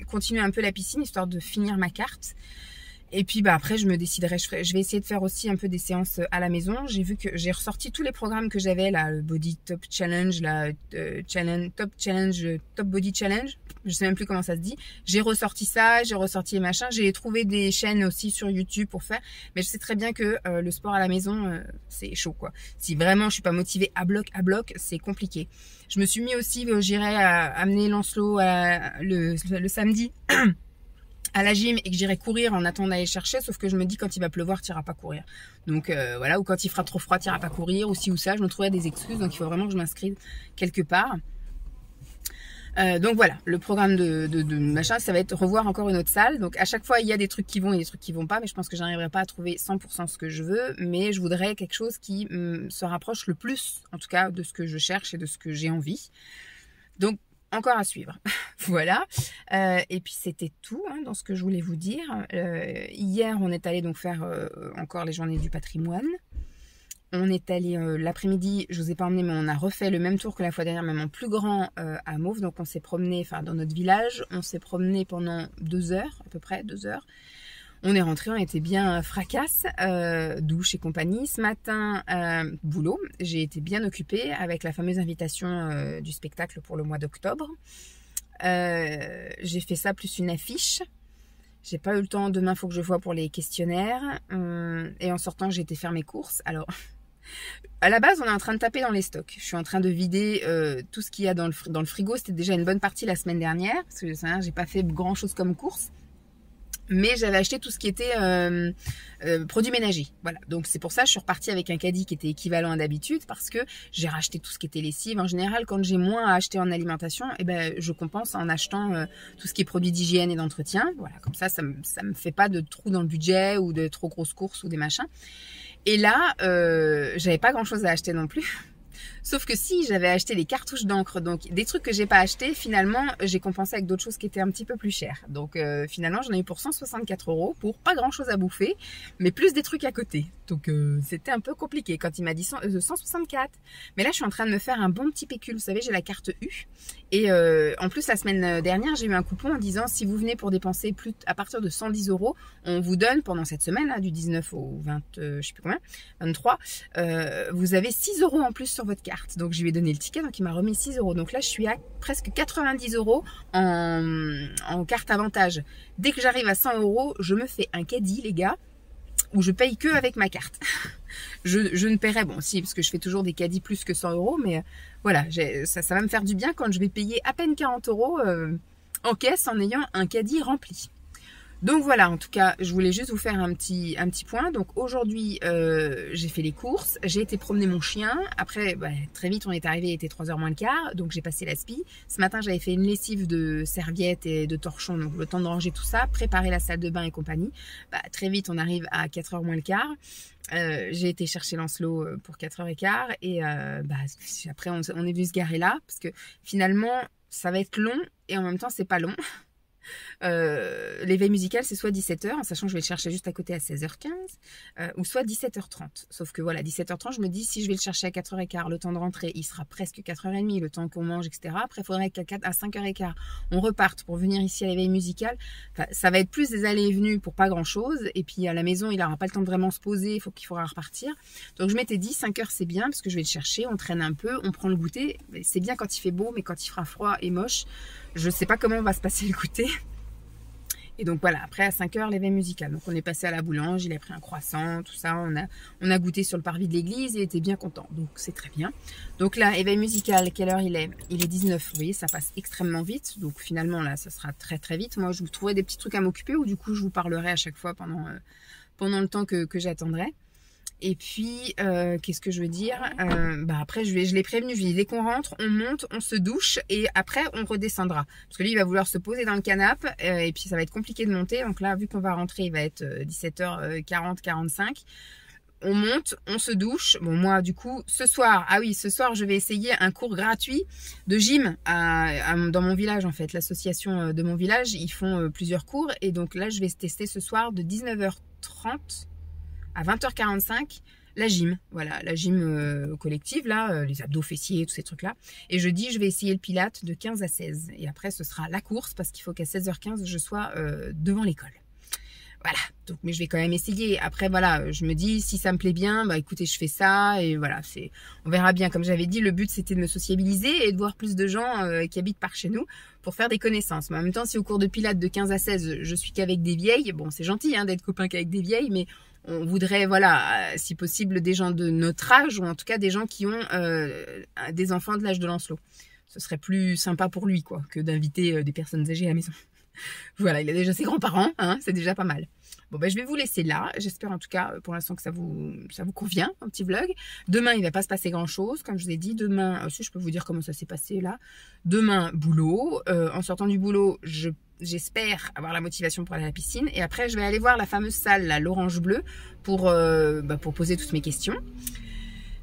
continuer un peu la piscine, histoire de finir ma carte. Et puis bah après je me déciderai, je vais essayer de faire aussi un peu des séances à la maison. J'ai vu que j'ai ressorti tous les programmes que j'avais là, le Body Top Challenge, la Top Body Challenge, je sais même plus comment ça se dit. J'ai ressorti ça, j'ai ressorti les machins, j'ai trouvé des chaînes aussi sur YouTube pour faire, mais je sais très bien que le sport à la maison c'est chaud quoi. Si vraiment je suis pas motivée à bloc, c'est compliqué. Je me suis mis aussi, j'irai amener Lancelot le samedi à la gym et que j'irai courir en attendant d'aller chercher, sauf que je me dis quand il va pleuvoir, tu n'iras pas courir. Donc voilà, ou quand il fera trop froid, tu n'iras pas courir, ou ci ou ça, je me trouverai des excuses, donc il faut vraiment que je m'inscrive quelque part. Donc voilà, le programme de machin, ça va être revoir encore une autre salle. Donc à chaque fois, il y a des trucs qui vont et des trucs qui vont pas, mais je pense que j'arriverai pas à trouver 100% ce que je veux, mais je voudrais quelque chose qui se rapproche le plus, en tout cas, de ce que je cherche et de ce que j'ai envie. Donc encore à suivre. Voilà. Et puis c'était tout dans ce que je voulais vous dire. Hier, on est allé donc faire encore les journées du patrimoine. On est allé l'après-midi, je vous ai pas emmené, mais on a refait le même tour que la fois dernière, même en plus grand à Mauves. Donc on s'est promené, enfin dans notre village, on s'est promené pendant 2 heures, à peu près 2 heures. On est rentré, on était bien fracasse, douche et compagnie. Ce matin, boulot, j'ai été bien occupée avec la fameuse invitation du spectacle pour le mois d'octobre. J'ai fait ça plus une affiche. J'ai pas eu le temps, demain il faut que je vois pour les questionnaires. Et en sortant, j'ai été faire mes courses. Alors, à la base, on est en train de taper dans les stocks. Je suis en train de vider tout ce qu'il y a dans le frigo. C'était déjà une bonne partie la semaine dernière, parce que j'ai pas fait grand chose comme course. Mais j'avais acheté tout ce qui était produits ménagers. Voilà. Donc c'est pour ça que je suis repartie avec un caddie qui était équivalent à d'habitude, parce que j'ai racheté tout ce qui était lessive. En général, quand j'ai moins à acheter en alimentation, eh ben, je compense en achetant tout ce qui est produits d'hygiène et d'entretien. Voilà, comme ça me fait pas de trous dans le budget ou de trop grosses courses ou des machins. Et là, j'avais pas grand chose à acheter non plus. Sauf que si j'avais acheté des cartouches d'encre, donc des trucs que j'ai pas acheté, finalement j'ai compensé avec d'autres choses qui étaient un petit peu plus chères. Donc finalement j'en ai eu pour 164 € pour pas grand chose à bouffer, mais plus des trucs à côté. Donc c'était un peu compliqué quand il m'a dit 164. Mais là je suis en train de me faire un bon petit pécule. Vous savez, j'ai la carte U. Et en plus la semaine dernière j'ai eu un coupon en disant si vous venez pour dépenser plus à partir de 110 €, on vous donne pendant cette semaine là, du 19 au 20, je sais plus combien, 23, vous avez 6 € en plus sur votre carte. carte. Donc je lui ai donné le ticket, donc il m'a remis 6 €. Donc là je suis à presque 90 € en carte avantage. Dès que j'arrive à 100 €, je me fais un caddie les gars, où je paye que avec ma carte. je ne paierai, bon si, parce que je fais toujours des caddies plus que 100 € mais voilà, ça va me faire du bien quand je vais payer à peine 40 € en caisse en ayant un caddie rempli. Donc voilà, en tout cas, je voulais juste vous faire un petit point. Donc aujourd'hui, j'ai fait les courses, j'ai été promener mon chien. Après, très vite, on est arrivé, il était 3 h moins le quart, donc j'ai passé la spi. Ce matin, j'avais fait une lessive de serviettes et de torchons, donc le temps de ranger tout ça, préparer la salle de bain et compagnie. Très vite, on arrive à 4 h moins le quart. J'ai été chercher Lancelot pour 4 h 15 et après, on est venu se garer là, parce que finalement, ça va être long et en même temps, c'est pas long. L'éveil musical c'est soit 17 h, en sachant que je vais le chercher juste à côté à 16 h 15, ou soit 17 h 30. Sauf que voilà, 17 h 30, je me dis si je vais le chercher à 4 h 15, le temps de rentrer il sera presque 4 h 30, le temps qu'on mange, etc. Après il faudrait qu'à 5 h 15 on reparte pour venir ici à l'éveil musical. Enfin, ça va être plus des allées et venues pour pas grand chose, et puis à la maison il n'aura pas le temps de vraiment se poser, qu'il faudra repartir. Donc je m'étais dit 5 h c'est bien, parce que je vais le chercher, on traîne un peu, on prend le goûter. C'est bien quand il fait beau, mais quand il fera froid et moche, je sais pas comment va se passer le goûter. Et donc voilà, après à 5 h, l'éveil musical. Donc on est passé à la boulange, il a pris un croissant, tout ça. On a goûté sur le parvis de l'église, il était bien content. Donc c'est très bien. Donc là, éveil musical, quelle heure il est? Il est 19, vous voyez, ça passe extrêmement vite. Donc finalement là, ça sera très très vite. Moi, je vous trouverai des petits trucs à m'occuper, ou du coup, je vous parlerai à chaque fois pendant le temps que j'attendrai. Et puis, qu'est-ce que je veux dire, après, je l'ai prévenu, je lui ai dit, dès qu'on rentre, on monte, on se douche, et après, on redescendra. Parce que lui, il va vouloir se poser dans le canapé, et puis ça va être compliqué de monter. Donc là, vu qu'on va rentrer, il va être 17 h 40, 45. On monte, on se douche. Bon, moi, du coup, ce soir, je vais essayer un cours gratuit de gym dans mon village, en fait. L'association de mon village, ils font plusieurs cours, et donc là, je vais tester ce soir de 19 h 30 à 20 h 45, la gym. Voilà, la gym collective, là, les abdos fessiers, tous ces trucs-là. Et jeudi, je vais essayer le pilate de 15 à 16. Et après, ce sera la course, parce qu'il faut qu'à 16 h 15, je sois devant l'école. Voilà, donc, mais je vais quand même essayer. Après, voilà, je me dis, si ça me plaît bien, écoutez, je fais ça. Et voilà, on verra bien. Comme j'avais dit, le but, c'était de me sociabiliser et de voir plus de gens qui habitent par chez nous pour faire des connaissances. Mais en même temps, si au cours de pilate de 15 à 16, je suis qu'avec des vieilles, bon, c'est gentil d'être copain qu'avec des vieilles, mais on voudrait, voilà, si possible, des gens de notre âge, ou en tout cas des gens qui ont des enfants de l'âge de Lancelot. Ce serait plus sympa pour lui, quoi, que d'inviter des personnes âgées à la maison. Voilà, il a déjà ses grands-parents, c'est déjà pas mal. Bon, je vais vous laisser là. J'espère en tout cas, pour l'instant, que ça vous convient, un petit vlog. Demain, il ne va pas se passer grand-chose. Comme je vous ai dit, demain, si je peux vous dire comment ça s'est passé là. Demain, boulot. En sortant du boulot, j'espère avoir la motivation pour aller à la piscine. Et après, je vais aller voir la fameuse salle, là, l'orange bleu, pour poser toutes mes questions.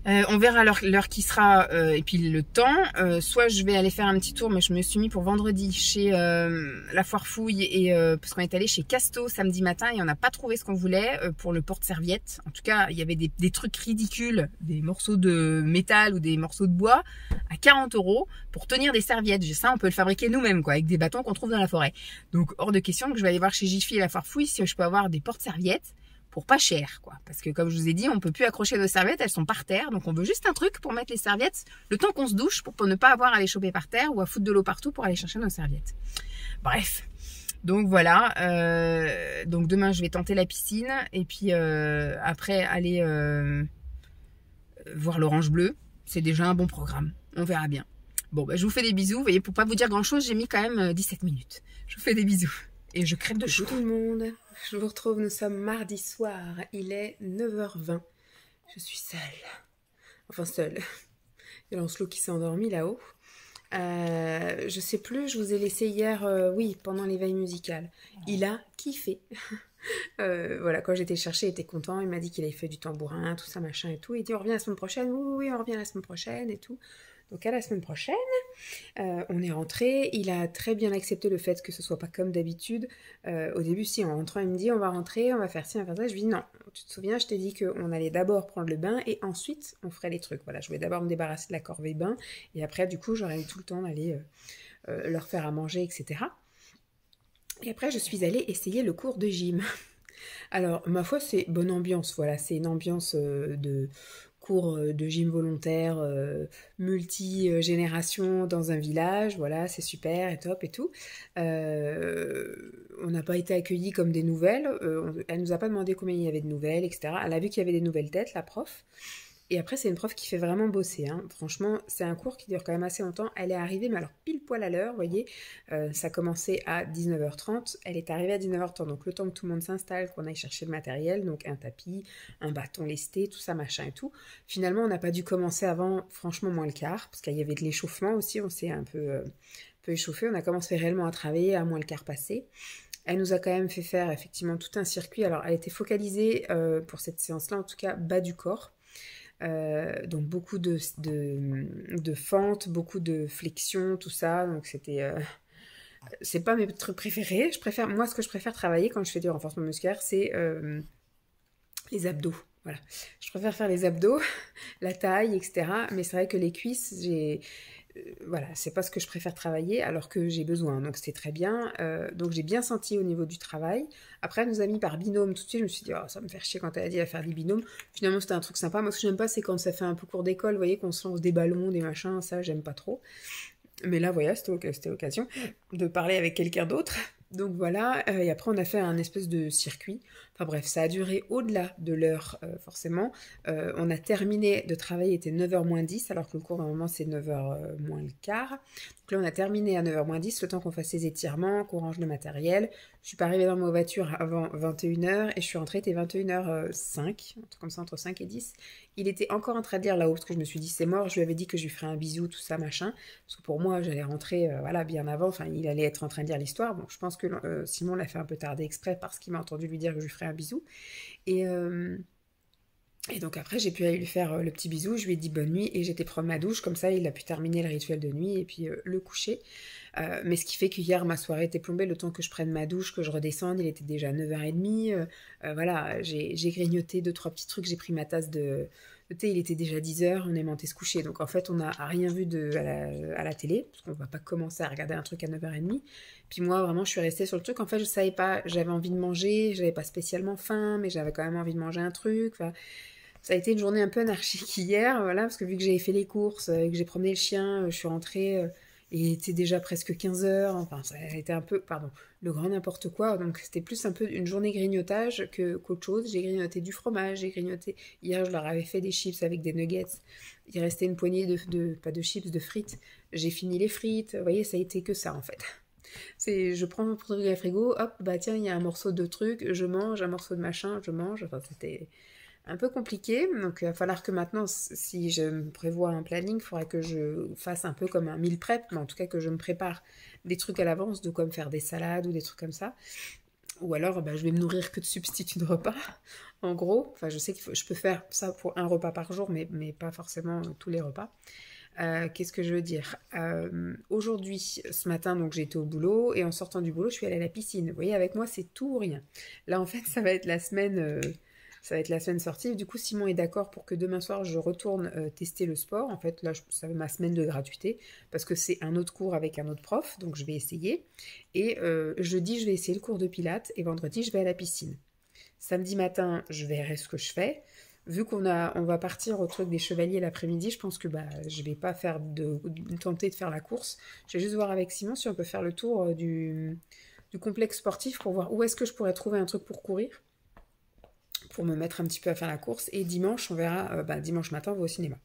On verra l'heure qui sera et puis le temps. Soit je vais aller faire un petit tour, mais je me suis mis pour vendredi chez la Foire Fouille, et parce qu'on est allé chez Casto samedi matin et on n'a pas trouvé ce qu'on voulait pour le porte-serviette. En tout cas, il y avait des trucs ridicules, des morceaux de métal ou des morceaux de bois à 40 € pour tenir des serviettes. Ça, on peut le fabriquer nous-mêmes, quoi, avec des bâtons qu'on trouve dans la forêt. Donc hors de question que je vais aller voir chez Jiffy et la Foire Fouille si je peux avoir des porte-serviettes pour pas cher, quoi. Parce que comme je vous ai dit, on peut plus accrocher nos serviettes, elles sont par terre. Donc on veut juste un truc pour mettre les serviettes le temps qu'on se douche, pour ne pas avoir à les choper par terre ou à foutre de l'eau partout pour aller chercher nos serviettes. Bref. Donc voilà. Donc demain, je vais tenter la piscine. Et puis après, aller voir l'orange bleu. C'est déjà un bon programme. On verra bien. Bon, je vous fais des bisous. Vous voyez, pour pas vous dire grand-chose, j'ai mis quand même 17 minutes. Je vous fais des bisous. Et je crève de chaud. Tout le monde, je vous retrouve, nous sommes mardi soir, il est 9 h 20. Je suis seule. Enfin seule. Il y a Lancelot qui s'est endormi là-haut. Je sais plus, je vous ai laissé hier, oui, pendant l'éveil musical. Il a kiffé. Voilà, quand j'étais chercher, il était content, il m'a dit qu'il avait fait du tambourin, tout ça, machin et tout. Il dit on revient la semaine prochaine, oui, on revient la semaine prochaine et tout. Donc à la semaine prochaine, on est rentré, il a très bien accepté le fait que ce soit pas comme d'habitude. Au début, si en rentrant, il me dit on va rentrer, on va faire ci, on va faire ça. Je lui dis non, tu te souviens, je t'ai dit qu'on allait d'abord prendre le bain et ensuite on ferait les trucs. Voilà, je voulais d'abord me débarrasser de la corvée bain et après du coup j'aurais eu tout le temps d'aller leur faire à manger, etc. Et après je suis allée essayer le cours de gym. Alors ma foi c'est bonne ambiance, voilà, c'est une ambiance de cours de gym volontaire multi-génération dans un village, voilà, c'est super et top et tout. On n'a pas été accueillis comme des nouvelles, elle nous a pas demandé combien il y avait de nouvelles, etc. Elle a vu qu'il y avait des nouvelles têtes, la prof. Et après, c'est une prof qui fait vraiment bosser, hein. Franchement, c'est un cours qui dure quand même assez longtemps. Elle est arrivée, mais alors pile poil à l'heure, vous voyez. Ça commençait à 19h30. Elle est arrivée à 19h30. Donc, le temps que tout le monde s'installe, qu'on aille chercher le matériel, donc un tapis, un bâton lesté, tout ça, machin et tout. Finalement, on n'a pas dû commencer avant, franchement, moins le quart, parce qu'il y avait de l'échauffement aussi. On s'est un peu échauffé. On a commencé réellement à travailler à moins le quart passé. Elle nous a quand même fait faire effectivement tout un circuit. Alors, elle était focalisée pour cette séance-là, en tout cas, bas du corps. Donc beaucoup de fentes, beaucoup de flexions, tout ça. Donc c'était, c'est pas mes trucs préférés. Moi, ce que je préfère travailler quand je fais du renforcement musculaire, c'est les abdos. Voilà, je préfère faire les abdos, la taille, etc. Mais c'est vrai que les cuisses, voilà, c'est pas ce que je préfère travailler alors que j'ai besoin, donc c'était très bien. Donc j'ai bien senti au niveau du travail. Après, elle nous a mis par binôme tout de suite. Je me suis dit, oh, ça me fait chier quand elle a dit à faire des binômes. Finalement, c'était un truc sympa. Moi, ce que j'aime pas, c'est quand ça fait un peu cours d'école, vous voyez, qu'on se lance des ballons, des machins, ça, j'aime pas trop. Mais là, voilà, c'était l'occasion de parler avec quelqu'un d'autre. Donc voilà, et après on a fait un espèce de circuit. Enfin bref, ça a duré au-delà de l'heure, forcément. On a terminé de travailler, il était 9h moins 10, alors que le cours normalement c'est 9h moins le quart. Donc là on a terminé à 9h moins 10, le temps qu'on fasse les étirements, qu'on range le matériel. Je suis pas arrivée dans ma voiture avant 21h et je suis rentrée, c'était 21h05, un truc comme ça, entre 5 et 10. Il était encore en train de lire là-haut, parce que je me suis dit c'est mort, je lui avais dit que je lui ferais un bisou, tout ça, machin. Parce que pour moi, j'allais rentrer voilà, bien avant, enfin il allait être en train de lire l'histoire. Bon, je pense que Simon l'a fait un peu tarder exprès parce qu'il m'a entendu lui dire que je lui ferais un bisou. Et donc après, j'ai pu aller lui faire le petit bisou, je lui ai dit bonne nuit et j'étais prendre ma douche, comme ça il a pu terminer le rituel de nuit et puis le coucher. Mais ce qui fait qu'hier, ma soirée était plombée, le temps que je prenne ma douche, que je redescende, il était déjà 9h30. Voilà, j'ai grignoté 2-3 petits trucs, j'ai pris ma tasse de thé, il était déjà 10h, on est monté se coucher. Donc en fait, on n'a rien vu à la télé, parce qu'on ne va pas commencer à regarder un truc à 9h30. Puis moi, vraiment, je suis restée sur le truc. En fait, je savais pas, j'avais envie de manger, j'avais pas spécialement faim, mais j'avais quand même envie de manger un truc. Enfin, ça a été une journée un peu anarchique hier, voilà, parce que vu que j'avais fait les courses, que j'ai promené le chien, je suis rentrée, et il était déjà presque 15h, enfin ça a été un peu, pardon, le grand n'importe quoi, donc c'était plus un peu une journée grignotage qu'autre chose. J'ai grignoté du fromage, j'ai grignoté, hier je leur avais fait des chips avec des nuggets, il restait une poignée pas de chips, de frites, j'ai fini les frites, vous voyez, ça a été que ça en fait. Je prends mon truc à la frigo, hop, bah tiens, il y a un morceau de truc, je mange, un morceau de machin, je mange, enfin c'était un peu compliqué, donc il va falloir que maintenant, si je me prévois un planning, il faudrait que je fasse un peu comme un meal prep, mais en tout cas que je me prépare des trucs à l'avance, de quoi me faire des salades ou des trucs comme ça, ou alors bah, je vais me nourrir que de substituts de repas, en gros. Enfin, je sais que je peux faire ça pour un repas par jour, mais pas forcément tous les repas. Qu'est-ce que je veux dire, aujourd'hui, ce matin, donc j'ai été au boulot, et en sortant du boulot, je suis allée à la piscine. Vous voyez, avec moi, c'est tout ou rien. Là, en fait, ça va être la semaine... Ça va être la semaine sportive. Du coup, Simon est d'accord pour que demain soir, je retourne tester le sport. En fait, là, ça va ma semaine de gratuité parce que c'est un autre cours avec un autre prof. Donc, je vais essayer. Et jeudi, je vais essayer le cours de pilates. Et vendredi, je vais à la piscine. Samedi matin, je verrai ce que je fais. Vu on va partir au truc des chevaliers l'après-midi, je pense que je vais pas tenter de faire la course. Je vais juste voir avec Simon si on peut faire le tour du complexe sportif pour voir où est-ce que je pourrais trouver un truc pour courir, pour me mettre un petit peu à faire la course. Et dimanche, on verra, dimanche matin, on va au cinéma.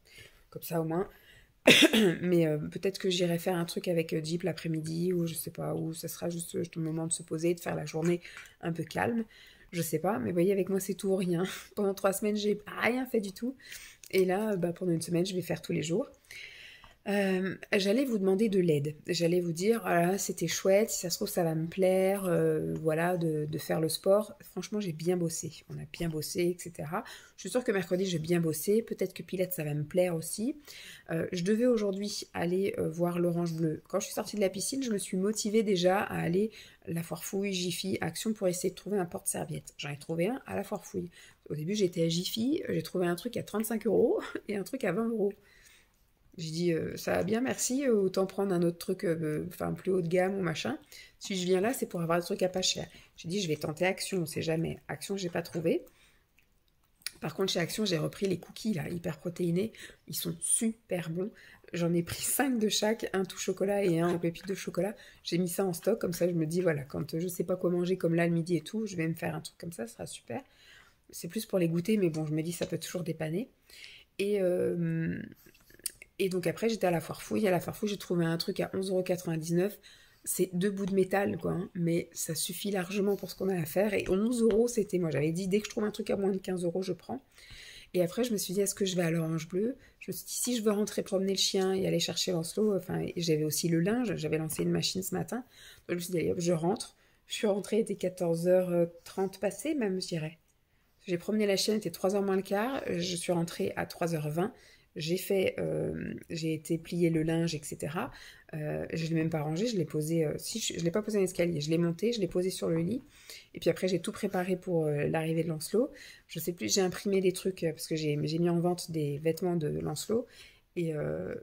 Comme ça, au moins. Mais peut-être que j'irai faire un truc avec Jeep l'après-midi, ou je sais pas, ou ça sera juste le moment de se poser, de faire la journée un peu calme. Je sais pas, mais vous voyez, avec moi, c'est tout ou rien. Pendant 3 semaines, j'ai rien fait du tout. Et là, pendant une semaine, je vais faire tous les jours. J'allais vous demander de l'aide. J'allais vous dire, voilà, c'était chouette, si ça se trouve ça va me plaire, voilà, de faire le sport. Franchement, j'ai bien bossé. On a bien bossé, etc. Je suis sûre que mercredi, j'ai bien bossé. Peut-être que Pilates, ça va me plaire aussi. Je devais aujourd'hui aller voir l'Orange Bleu. Quand je suis sortie de la piscine, je me suis motivée déjà à aller à la Foire Fouille, Jiffy, Action pour essayer de trouver un porte-serviette. J'en ai trouvé un à la Foire Fouille. Au début, j'étais à Jiffy, j'ai trouvé un truc à 35 € et un truc à 20 €. J'ai dit, ça va bien, merci, autant prendre un autre truc, plus haut de gamme ou machin. Si je viens là, c'est pour avoir des trucs à pas cher. J'ai dit, je vais tenter Action, on sait jamais. Action, j'ai pas trouvé. Par contre, chez Action, j'ai repris les cookies, là, hyper protéinés. Ils sont super bons. J'en ai pris 5 de chaque, un tout chocolat et un aux pépites de chocolat. J'ai mis ça en stock, comme ça je me dis, voilà, quand je sais pas quoi manger, comme là le midi et tout, je vais me faire un truc comme ça sera super. C'est plus pour les goûter, mais bon, je me dis, ça peut toujours dépanner. Et donc après, j'étais à la Foire Fouille. À la Foire Fouille, j'ai trouvé un truc à 11,99 €. C'est 2 bouts de métal, quoi, hein, mais ça suffit largement pour ce qu'on a à faire. Et 11 €, c'était, moi j'avais dit, dès que je trouve un truc à moins de 15 €, je prends. Et après, je me suis dit, est-ce que je vais à l'Orange Bleu? Je me suis dit, si je veux rentrer promener le chien et aller chercher Lancelot, enfin, j'avais aussi le linge, j'avais lancé une machine ce matin. Donc je me suis dit, allez, hop, je rentre. Je suis rentrée, il était 14h30 passé, même, je dirais. J'ai promené la chienne, il était 3h moins le quart. Je suis rentrée à 3h20. J'ai été plier le linge, etc. Je ne l'ai même pas rangé, je l'ai posé, je ne l'ai pas posé dans l'escalier, je l'ai monté, je l'ai posé sur le lit. Et puis après, j'ai tout préparé pour l'arrivée de Lancelot. Je sais plus, j'ai imprimé des trucs, parce que j'ai mis en vente des vêtements de Lancelot. Et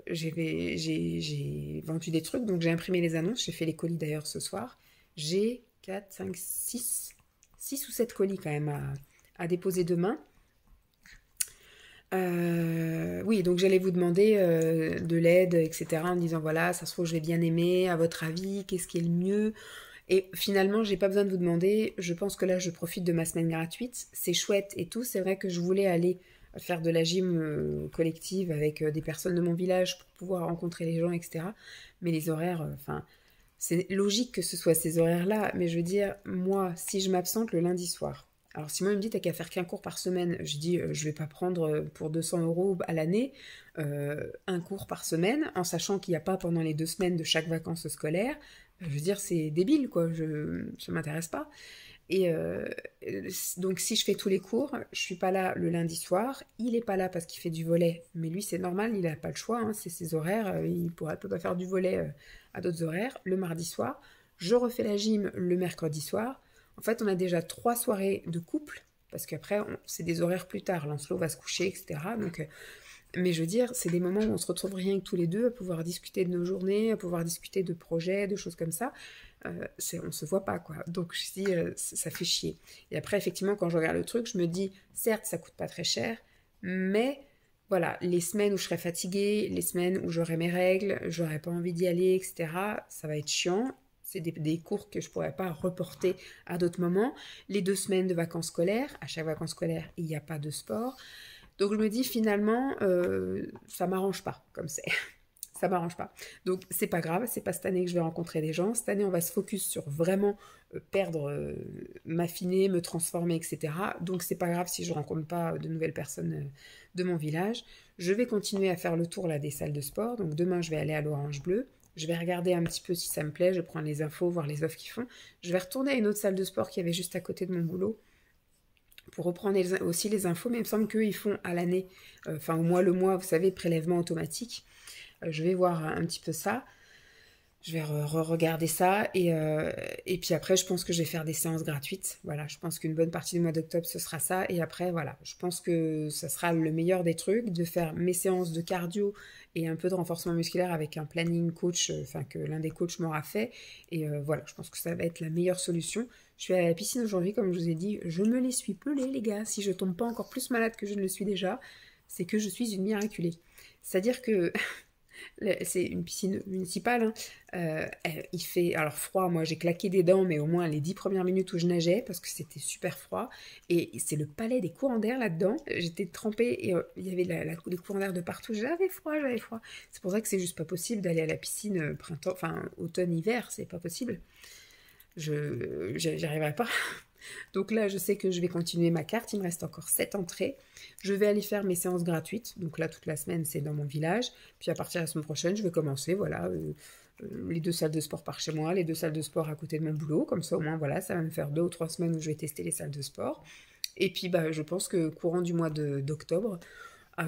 j'ai vendu des trucs, donc j'ai imprimé les annonces. J'ai fait les colis d'ailleurs ce soir. J'ai 4, 5, 6 ou 7 colis quand même à déposer demain. Oui, donc j'allais vous demander de l'aide, etc. en me disant voilà, ça se trouve je vais bien aimer, à votre avis, qu'est-ce qui est le mieux? Et finalement, j'ai pas besoin de vous demander, je pense que là je profite de ma semaine gratuite, c'est chouette et tout, c'est vrai que je voulais aller faire de la gym collective avec des personnes de mon village pour pouvoir rencontrer les gens, etc. Mais les horaires, enfin, c'est logique que ce soit ces horaires-là, mais je veux dire, moi, si je m'absente le lundi soir, alors si moi il me dit t'as qu'à faire qu'un cours par semaine, je dis je vais pas prendre pour 200 € à l'année un cours par semaine, en sachant qu'il n'y a pas pendant les 2 semaines de chaque vacances scolaires, je veux dire c'est débile quoi, ça m'intéresse pas. Et donc si je fais tous les cours, je suis pas là le lundi soir, il est pas là parce qu'il fait du volley, mais lui c'est normal, il a pas le choix, hein, c'est ses horaires, il peut pas faire du volley à d'autres horaires. Le mardi soir, je refais la gym le mercredi soir. En fait, on a déjà 3 soirées de couple, parce qu'après, c'est des horaires plus tard. Lancelot va se coucher, etc. Donc, mais je veux dire, c'est des moments où on se retrouve rien que tous les deux, à pouvoir discuter de nos journées, à pouvoir discuter de projets, de choses comme ça. On se voit pas, quoi. Donc, je dis, ça fait chier. Et après, effectivement, quand je regarde le truc, je me dis, certes, ça coûte pas très cher, mais voilà, les semaines où je serai fatiguée, les semaines où j'aurai mes règles, j'aurai pas envie d'y aller, etc., ça va être chiant. C'est des cours que je ne pourrais pas reporter à d'autres moments. Les 2 semaines de vacances scolaires, à chaque vacances scolaires, il n'y a pas de sport. Donc je me dis finalement, ça m'arrange pas comme c'est. Ça m'arrange pas. Donc c'est pas grave, c'est pas cette année que je vais rencontrer des gens. Cette année, on va se focus sur vraiment perdre, m'affiner, me transformer, etc. Donc c'est pas grave si je rencontre pas de nouvelles personnes de mon village. Je vais continuer à faire le tour là des salles de sport. Donc demain, je vais aller à l'Orange Bleu. Je vais regarder un petit peu si ça me plaît, je prends les infos, voir les offres qu'ils font. Je vais retourner à une autre salle de sport qui avait juste à côté de mon boulot pour reprendre aussi les infos, mais il me semble qu'ils font à l'année, enfin au mois le mois, vous savez, prélèvement automatique. Je vais voir un petit peu ça. Je vais regarder ça et puis après je pense que je vais faire des séances gratuites. Voilà, je pense qu'une bonne partie du mois d'octobre ce sera ça et après voilà, je pense que ça sera le meilleur des trucs de faire mes séances de cardio et un peu de renforcement musculaire avec un planning coach, enfin que l'un des coachs m'aura fait et voilà, je pense que ça va être la meilleure solution. Je suis à la piscine aujourd'hui comme je vous ai dit, je me les suis pelés les gars, si je tombe pas encore plus malade que je ne le suis déjà, c'est que je suis une miraculée. C'est-à-dire que c'est une piscine municipale, hein. Il fait alors froid, moi j'ai claqué des dents, mais au moins les 10 premières minutes où je nageais, parce que c'était super froid, et c'est le palais des courants d'air là-dedans, j'étais trempée, et il y avait les courants d'air de partout, j'avais froid, c'est pour ça que c'est juste pas possible d'aller à la piscine printemps, enfin automne-hiver, c'est pas possible, j'y arriverai pas. Donc là, je sais que je vais continuer ma carte. Il me reste encore 7 entrées. Je vais aller faire mes séances gratuites. Donc là, toute la semaine, c'est dans mon village. Puis à partir de la semaine prochaine, je vais commencer, voilà, les 2 salles de sport par chez moi, les 2 salles de sport à côté de mon boulot. Comme ça, au moins, voilà, ça va me faire 2 ou 3 semaines où je vais tester les salles de sport. Et puis, bah, je pense que courant du mois d'octobre,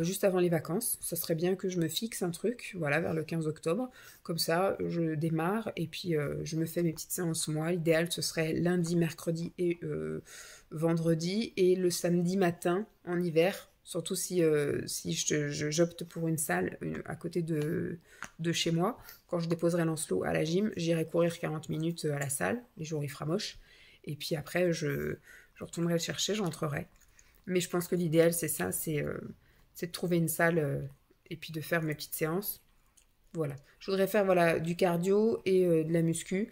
juste avant les vacances, ça serait bien que je me fixe un truc, voilà, vers le 15 octobre. Comme ça, je démarre et puis je me fais mes petites séances moi. L'idéal, ce serait lundi, mercredi et vendredi et le samedi matin en hiver. Surtout si j'opte pour une salle à côté de chez moi. Quand je déposerai Lancelot à la gym, j'irai courir 40 minutes à la salle. Les jours, il fera moche. Et puis après, je retournerai le chercher, je rentrerai. Mais je pense que l'idéal, c'est ça, c'est de trouver une salle et puis de faire mes petites séances. Voilà. Je voudrais faire voilà, du cardio et de la muscu.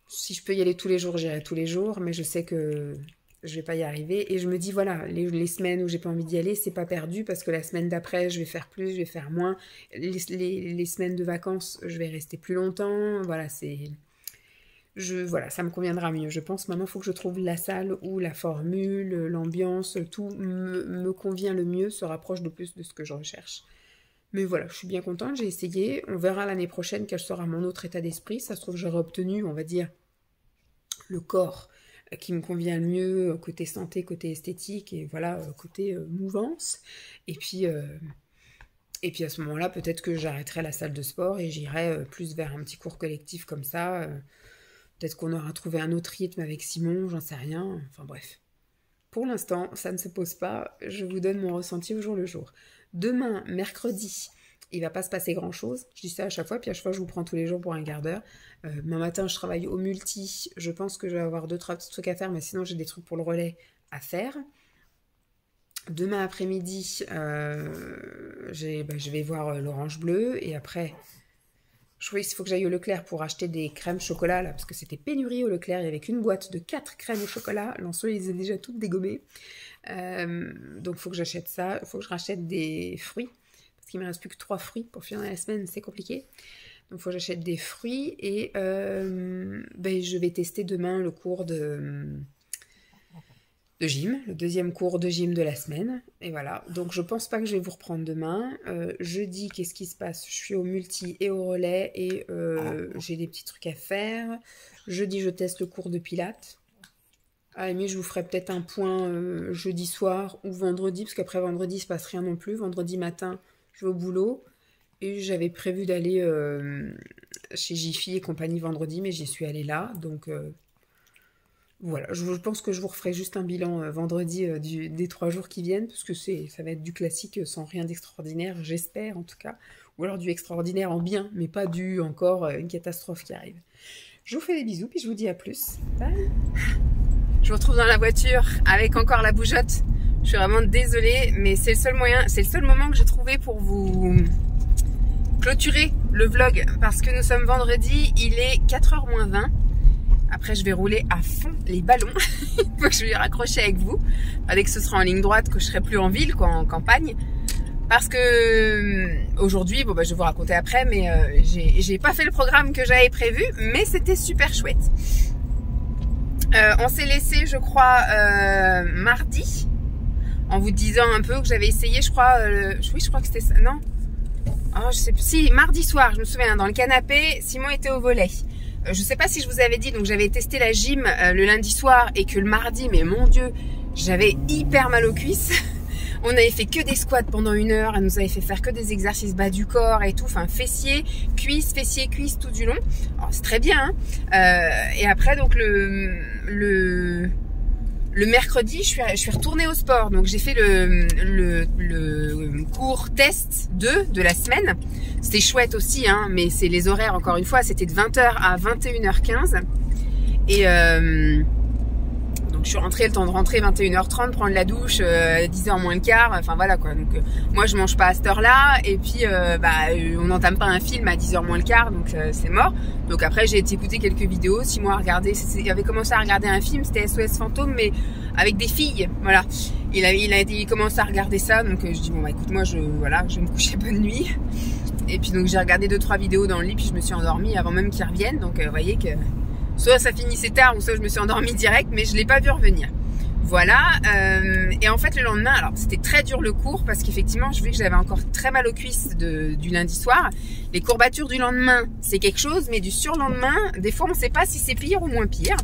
Si je peux y aller tous les jours, j'irai tous les jours, mais je sais que je vais pas y arriver. Et je me dis, voilà, les semaines où j'ai pas envie d'y aller, c'est pas perdu, parce que la semaine d'après, je vais faire plus, je vais faire moins. Les semaines de vacances, je vais rester plus longtemps. Voilà, voilà, ça me conviendra mieux. Je pense maintenant, il faut que je trouve la salle où la formule, l'ambiance, tout me convient le mieux, se rapproche de plus de ce que je recherche. Mais voilà, je suis bien contente, j'ai essayé. On verra l'année prochaine quel sera mon autre état d'esprit. Ça se trouve, j'aurai obtenu, on va dire, le corps qui me convient le mieux, côté santé, côté esthétique, et voilà, côté mouvance. Et puis à ce moment-là, peut-être que j'arrêterai la salle de sport et j'irai plus vers un petit cours collectif comme ça. Peut-être qu'on aura trouvé un autre rythme avec Simon, j'en sais rien. Enfin bref. Pour l'instant, ça ne se pose pas. Je vous donne mon ressenti au jour le jour. Demain, mercredi, il va pas se passer grand-chose. Je dis ça à chaque fois, puis à chaque fois, je vous prends tous les jours pour un quart d'heure. Demain matin, je travaille au multi. Je pense que je vais avoir 2-3 petits trucs à faire, mais sinon, j'ai des trucs pour le relais à faire. Demain après-midi, je vais voir l'Orange Bleu. Et après, il faut que j'aille au Leclerc pour acheter des crèmes chocolat, là, parce que c'était pénurie au Leclerc. Il n'y avait qu'une boîte de 4 crèmes au chocolat. L'enceau, ils les ont déjà toutes dégommées. Donc, il faut que j'achète ça. Il faut que je rachète des fruits. Parce qu'il ne me reste plus que 3 fruits pour finir la semaine. C'est compliqué. Donc, il faut que j'achète des fruits. Et je vais tester demain le cours de gym. Le deuxième cours de gym de la semaine. Et voilà. Donc, je ne pense pas que je vais vous reprendre demain. Jeudi, qu'est-ce qui se passe? Je suis au multi et au relais. Et j'ai des petits trucs à faire. Jeudi, je teste le cours de pilates. Ah, mais je vous ferai peut-être un point jeudi soir ou vendredi, parce qu'après vendredi, il ne se passe rien non plus. Vendredi matin, je vais au boulot. Et j'avais prévu d'aller chez Jiffy et compagnie vendredi, mais j'y suis allée là. Donc voilà, je pense que je vous referai juste un bilan vendredi des 3 jours qui viennent, parce que ça va être du classique sans rien d'extraordinaire, j'espère en tout cas. Ou alors du extraordinaire en bien, mais pas une catastrophe qui arrive. Je vous fais des bisous, puis je vous dis à plus. Bye. Je vous retrouve dans la voiture avec encore la bougeotte. Je suis vraiment désolée, mais c'est le seul moyen, c'est le seul moment que j'ai trouvé pour vous clôturer le vlog, parce que nous sommes vendredi, il est 4h moins 20. Après, je vais rouler à fond les ballons. Il faut que je vais raccrocher avec vous. Dès que ce sera en ligne droite, que je serai plus en ville qu'en campagne. Parce que aujourd'hui, je vais vous raconter après, mais j'ai pas fait le programme que j'avais prévu, mais c'était super chouette. On s'est laissé, je crois, mardi, en vous disant un peu que j'avais essayé, je crois, oui, je crois que c'était ça, non? Oh, je sais plus. Si, mardi soir, je me souviens, dans le canapé, Simon était au volet. Je sais pas si je vous avais dit, donc j'avais testé la gym le lundi soir et que le mardi, mais mon Dieu, j'avais hyper mal aux cuisses. On avait fait que des squats pendant 1 heure, elle nous avait fait faire que des exercices bas du corps et tout, enfin fessiers, cuisses tout du long. Alors c'est très bien, hein. Et après donc le mercredi, je suis retournée au sport, donc j'ai fait le cours test 2 de la semaine. C'était chouette aussi, hein, mais c'est les horaires, encore une fois, c'était de 20h à 21h15. Et donc je suis rentrée, le temps de rentrer 21h30, prendre la douche 10h moins le quart, enfin voilà quoi. Donc moi je mange pas à cette heure-là, et puis on n'entame pas un film à 10h moins le quart, donc c'est mort. Donc après j'ai été écouter quelques vidéos. Simon avait commencé à regarder un film, c'était SOS Fantôme, mais avec des filles, voilà. Il commencé à regarder ça, donc je dis bon écoute, moi je vais me coucher, bonne nuit. Et puis donc j'ai regardé 2-3 vidéos dans le lit, puis je me suis endormie avant même qu'ils reviennent, donc vous voyez que soit ça finissait tard, ou soit je me suis endormie direct, mais je l'ai pas vu revenir. Voilà, et en fait le lendemain, alors c'était très dur le cours, parce qu'effectivement je vu que j'avais encore très mal aux cuisses du lundi soir. Les courbatures du lendemain c'est quelque chose, mais du surlendemain, des fois on sait pas si c'est pire ou moins pire.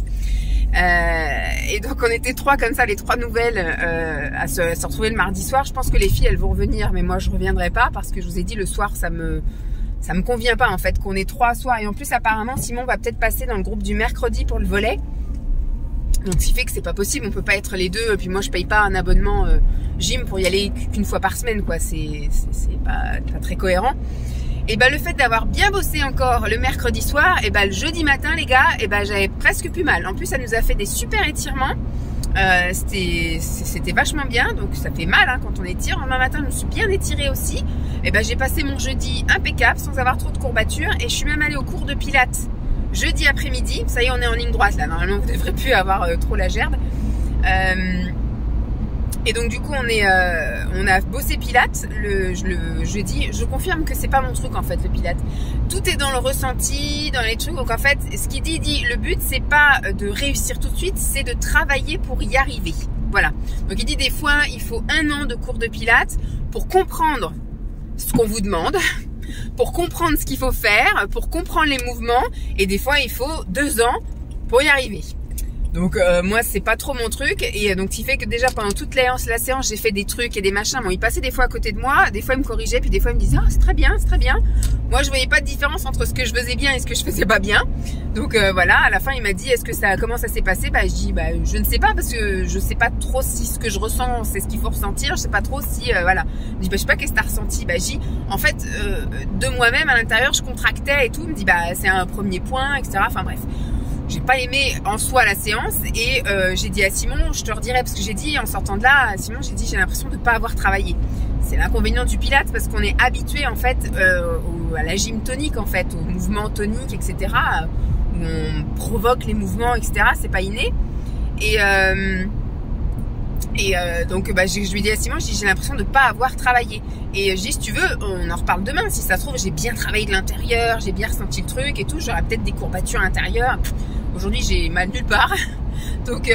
Et donc on était 3 comme ça, les 3 nouvelles à se retrouver le mardi soir. Je pense que les filles elles vont revenir, mais moi je reviendrai pas, parce que je vous ai dit le soir ça me convient pas en fait qu'on ait 3 soirs. Et en plus apparemment Simon va peut-être passer dans le groupe du mercredi pour le volet. Donc ce qui fait que c'est pas possible, on peut pas être les deux. Et puis moi je paye pas un abonnement gym pour y aller qu'une fois par semaine quoi. C'est pas très cohérent. Et ben le fait d'avoir bien bossé encore le mercredi soir, et ben le jeudi matin les gars, et ben j'avais presque plus mal. En plus ça nous a fait des super étirements. C'était vachement bien, donc ça fait mal hein, quand on étire. Le matin je me suis bien étirée aussi. Et ben j'ai passé mon jeudi impeccable sans avoir trop de courbatures, et je suis même allée au cours de pilates jeudi après-midi. Ça y est, on est en ligne droite là, normalement vous ne devrez plus avoir trop la gerbe. Et donc du coup on a bossé pilates le jeudi. Je confirme que c'est pas mon truc en fait le pilates. Tout est dans le ressenti, dans les trucs. Donc en fait ce qu'il dit le but c'est pas de réussir tout de suite, c'est de travailler pour y arriver. Voilà. Donc il dit des fois il faut 1 an de cours de pilates pour comprendre ce qu'on vous demande, pour comprendre ce qu'il faut faire, pour comprendre les mouvements, et des fois il faut 2 ans pour y arriver. Donc moi c'est pas trop mon truc, et donc ce qui fait que déjà pendant toute la séance j'ai fait des trucs et des machins. Bon, il passait des fois à côté de moi, des fois il me corrigeait, puis des fois il me disait c'est très bien, c'est très bien. Moi je voyais pas de différence entre ce que je faisais bien et ce que je faisais pas bien. Donc voilà, à la fin il m'a dit comment ça s'est passé. Je dis je ne sais pas, parce que je sais pas trop si ce que je ressens c'est ce qu'il faut ressentir. Je sais pas trop si voilà. Je dis je sais pas qu'est-ce que t'as ressenti. Je dis en fait de moi-même à l'intérieur je contractais et tout. Il me dit c'est un premier point, etc. Enfin bref. J'ai pas aimé en soi la séance, et j'ai dit à Simon, je te redirai, parce que j'ai dit en sortant de là, à Simon, j'ai dit j'ai l'impression de pas avoir travaillé. C'est l'inconvénient du pilates, parce qu'on est habitué en fait à la gym tonique en fait, aux mouvements toniques, etc. Où on provoque les mouvements, etc. C'est pas inné. Donc je lui ai dit à Simon, j'ai l'impression de pas avoir travaillé. Et je dis si tu veux, on en reparle demain. Si ça se trouve, j'ai bien travaillé de l'intérieur, j'ai bien ressenti le truc et tout. J'aurai peut-être des courbatures intérieures. Aujourd'hui, j'ai mal nulle part. Donc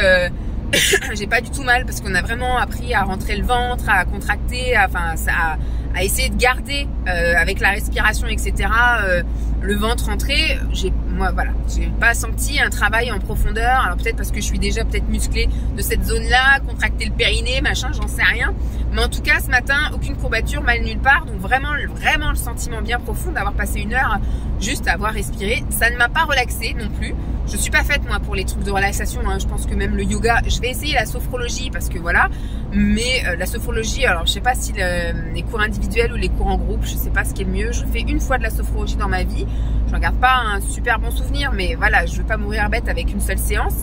j'ai pas du tout mal, parce qu'on a vraiment appris à rentrer le ventre, à contracter, à essayer de garder avec la respiration, etc. Le ventre rentré. Moi voilà, j'ai pas senti un travail en profondeur. Alors peut-être parce que je suis déjà musclée de cette zone-là, contracter le périnée, machin, j'en sais rien. Mais en tout cas, ce matin, aucune courbature, mal nulle part. Donc vraiment le sentiment bien profond d'avoir passé 1 heure juste à avoir respiré. Ça ne m'a pas relaxée non plus. Je suis pas faite moi pour les trucs de relaxation. Hein. Je pense que même le yoga, je vais essayer la sophrologie parce que voilà. Mais la sophrologie, alors je sais pas si les cours individuels ou les cours en groupe, je sais pas ce qui est le mieux. Je fais 1 fois de la sophrologie dans ma vie. Je regarde pas un super bon souvenir, mais voilà, je veux pas mourir bête avec une seule séance.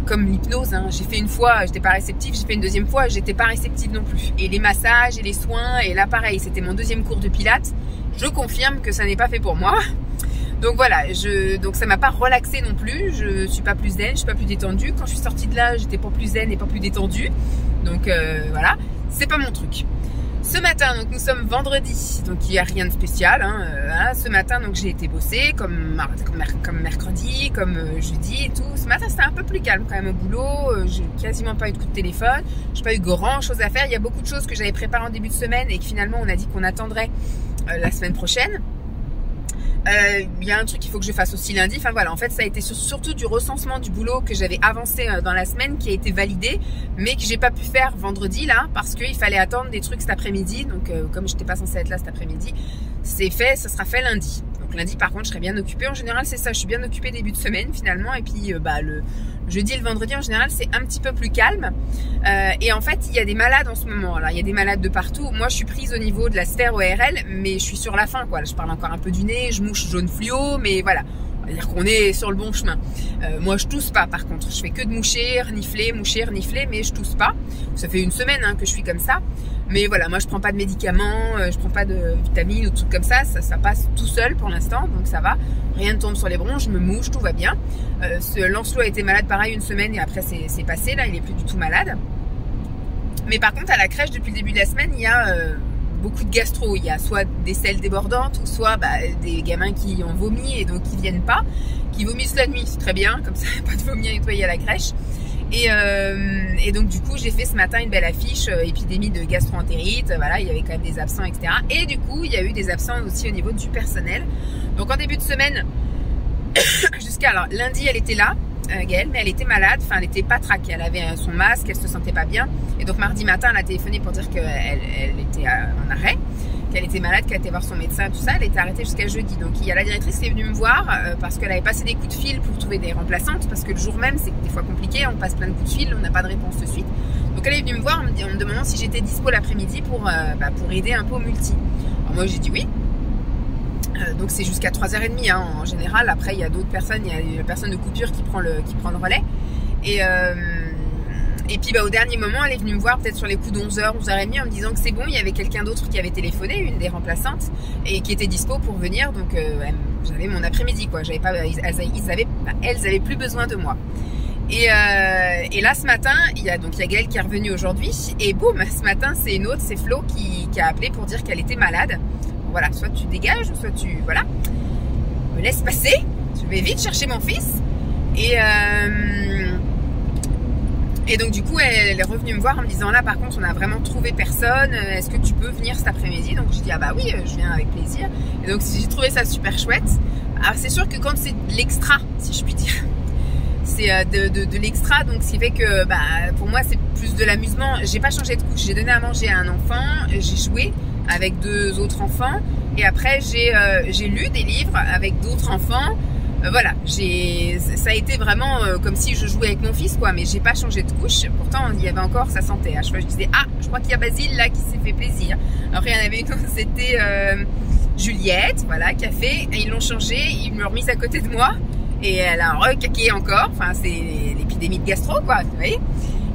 Comme l'hypnose, hein. J'ai fait 1 fois, j'étais pas réceptive, j'ai fait une 2e fois, j'étais pas réceptive non plus. Et les massages et les soins, et là pareil, c'était mon 2e cours de pilates. Je confirme que ça n'est pas fait pour moi. Donc voilà, donc ça m'a pas relaxée non plus. Je suis pas plus zen, je suis pas plus détendue. Quand je suis sortie de là, j'étais pas plus zen et pas plus détendue. Donc voilà, c'est pas mon truc. Ce matin, donc nous sommes vendredi, donc il n'y a rien de spécial. Hein. Ce matin, donc j'ai été bosser comme mercredi, comme jeudi et tout. Ce matin, c'était un peu plus calme quand même au boulot. J'ai quasiment pas eu de coup de téléphone. J'ai pas eu grand chose à faire. Il y a beaucoup de choses que j'avais préparées en début de semaine et que finalement on a dit qu'on attendrait la semaine prochaine. Il y a un truc qu'il faut que je fasse aussi lundi. Enfin voilà, en fait ça a été surtout du recensement du boulot que j'avais avancé dans la semaine, qui a été validé, mais que j'ai pas pu faire vendredi là parce qu'il fallait attendre des trucs cet après-midi. Donc comme j'étais pas censée être là cet après-midi, c'est fait, ça sera fait lundi. Donc lundi par contre je serai bien occupée. En général c'est ça, je suis bien occupée début de semaine finalement, et puis le jeudi et le vendredi en général c'est un petit peu plus calme. Et en fait il y a des malades en ce moment. Alors il y a des malades de partout. Moi je suis prise au niveau de la sphère ORL, mais je suis sur la fin quoi. Je parle encore un peu du nez, je mouche jaune fluo, mais voilà. On va dire qu'on est sur le bon chemin. Moi je tousse pas par contre, je fais que de moucher, renifler, mais je tousse pas. Ça fait 1 semaine que je suis comme ça. Mais voilà, moi je prends pas de médicaments, je prends pas de vitamines ou de trucs comme ça, ça passe tout seul pour l'instant, donc ça va. Rien ne tombe sur les bronches, je me mouche, tout va bien. Lancelot a été malade pareil 1 semaine et après c'est passé, là il est plus du tout malade. Mais par contre à la crèche depuis le début de la semaine, il y a beaucoup de gastro. Il y a soit des selles débordantes ou soit des gamins qui ont vomi et donc qui viennent pas, qui vomissent la nuit, c'est très bien, comme ça pas de vomi à nettoyer à la crèche. Et donc du coup j'ai fait ce matin une belle affiche épidémie de gastro-entérite, voilà, il y avait quand même des absents, etc. Et du coup il y a eu des absents aussi au niveau du personnel. Donc en début de semaine alors lundi elle était là, Gaëlle, mais elle était malade, enfin elle était pas traquée, elle avait son masque, elle se sentait pas bien. Et donc mardi matin elle a téléphoné pour dire qu'elle était en arrêt, qu'elle était malade, qu'elle était voir son médecin, tout ça. Elle était arrêtée jusqu'à jeudi. Donc il y a la directrice qui est venue me voir parce qu'elle avait passé des coups de fil pour trouver des remplaçantes, parce que le jour même c'est des fois compliqué, on passe plein de coups de fil, on n'a pas de réponse de suite. Donc elle est venue me voir en me demandant si j'étais dispo l'après-midi pour aider un peu au multi. Alors moi j'ai dit oui. Donc c'est jusqu'à 3h30 hein, en général. Après il y a d'autres personnes, il y a la personne de coupure qui prend le relais. Et puis au dernier moment, elle est venue me voir peut-être sur les coups de 11h, 11h30 en me disant que c'est bon, il y avait quelqu'un d'autre qui avait téléphoné, une des remplaçantes, et qui était dispo pour venir. Donc j'avais mon après-midi quoi. Elles avaient plus besoin de moi. Et là ce matin, il y a Gaëlle qui est revenue aujourd'hui. Et boum, ce matin c'est une autre, c'est Flo qui a appelé pour dire qu'elle était malade. Voilà, soit tu dégages, soit tu... Voilà. Me laisse passer. Je vais vite chercher mon fils. Et donc du coup, elle est revenue me voir en me disant là par contre, on a vraiment trouvé personne. Est-ce que tu peux venir cet après-midi? Donc je dis ah bah oui, je viens avec plaisir. Et donc j'ai trouvé ça super chouette. Alors c'est sûr que quand c'est de l'extra, si je puis dire, c'est de l'extra, donc ce qui fait que pour moi c'est plus de l'amusement. J'ai pas changé de couche, j'ai donné à manger à un enfant, j'ai joué avec 2 autres enfants et après j'ai lu des livres avec d'autres enfants. Voilà, ça a été vraiment comme si je jouais avec mon fils quoi, mais j'ai pas changé de couche. Pourtant il y avait encore, ça sentait. À chaque fois je disais ah, je crois qu'il y a Basile là qui s'est fait plaisir. Après il y en avait une autre, c'était Juliette, voilà, qui a fait, et ils l'ont changé, ils me l'ont remise à côté de moi et elle a recaqué encore. Enfin c'est l'épidémie de gastro quoi, vous voyez.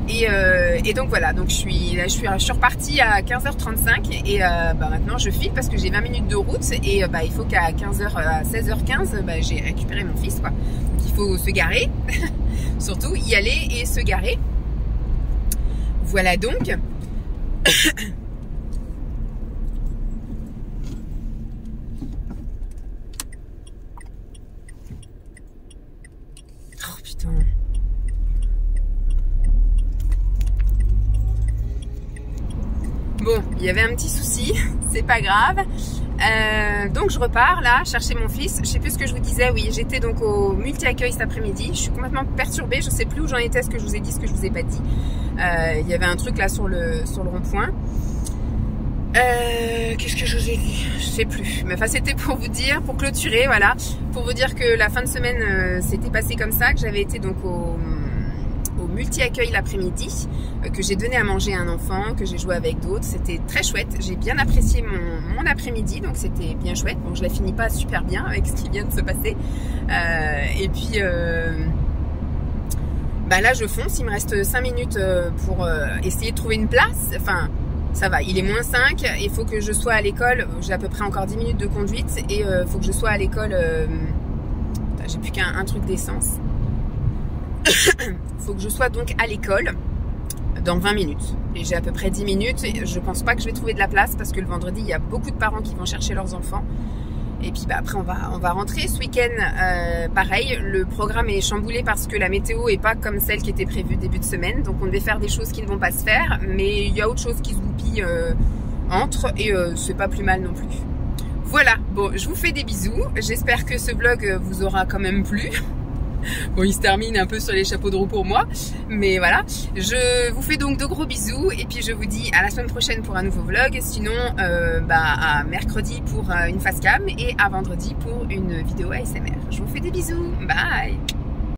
Et donc voilà, donc je suis repartie à 15h35 et maintenant je file parce que j'ai 20 minutes de route et il faut qu'à 16h15 j'ai récupéré mon fils quoi. Donc il faut se garer, surtout y aller et se garer. Voilà donc. Oh putain. Bon, il y avait un petit souci, c'est pas grave. Donc je repars là, chercher mon fils. Je sais plus ce que je vous disais, oui, j'étais donc au multi-accueil cet après-midi. Je suis complètement perturbée, je sais plus où j'en étais, ce que je vous ai dit, ce que je vous ai pas dit. Il y avait un truc là sur le rond-point. Qu'est-ce que je vous ai dit? Je sais plus. Mais enfin c'était pour vous dire, pour clôturer, voilà. Pour vous dire que la fin de semaine s'était passé comme ça, que j'avais été donc au multi-accueil l'après-midi, que j'ai donné à manger à un enfant, que j'ai joué avec d'autres. C'était très chouette, j'ai bien apprécié mon après-midi, donc c'était bien chouette. Bon, je la finis pas super bien avec ce qui vient de se passer. Et puis là je fonce, il me reste 5 minutes pour essayer de trouver une place. Enfin ça va, il est moins 5, il faut que je sois à l'école, j'ai à peu près encore 10 minutes de conduite et il faut que je sois à l'école, j'ai plus qu'un truc d'essence. Faut que je sois donc à l'école dans 20 minutes et j'ai à peu près 10 minutes et je pense pas que je vais trouver de la place parce que le vendredi il y a beaucoup de parents qui vont chercher leurs enfants et puis après on va rentrer ce week-end. Pareil, le programme est chamboulé parce que la météo est pas comme celle qui était prévue début de semaine, donc on devait faire des choses qui ne vont pas se faire, mais il y a autre chose qui se goupille entre et c'est pas plus mal non plus. Voilà, bon, je vous fais des bisous, j'espère que ce vlog vous aura quand même plu. Bon, il se termine un peu sur les chapeaux de roue pour moi, mais voilà. Je vous fais donc de gros bisous et puis je vous dis à la semaine prochaine pour un nouveau vlog. Sinon, à mercredi pour une face cam et à vendredi pour une vidéo ASMR. Je vous fais des bisous. Bye!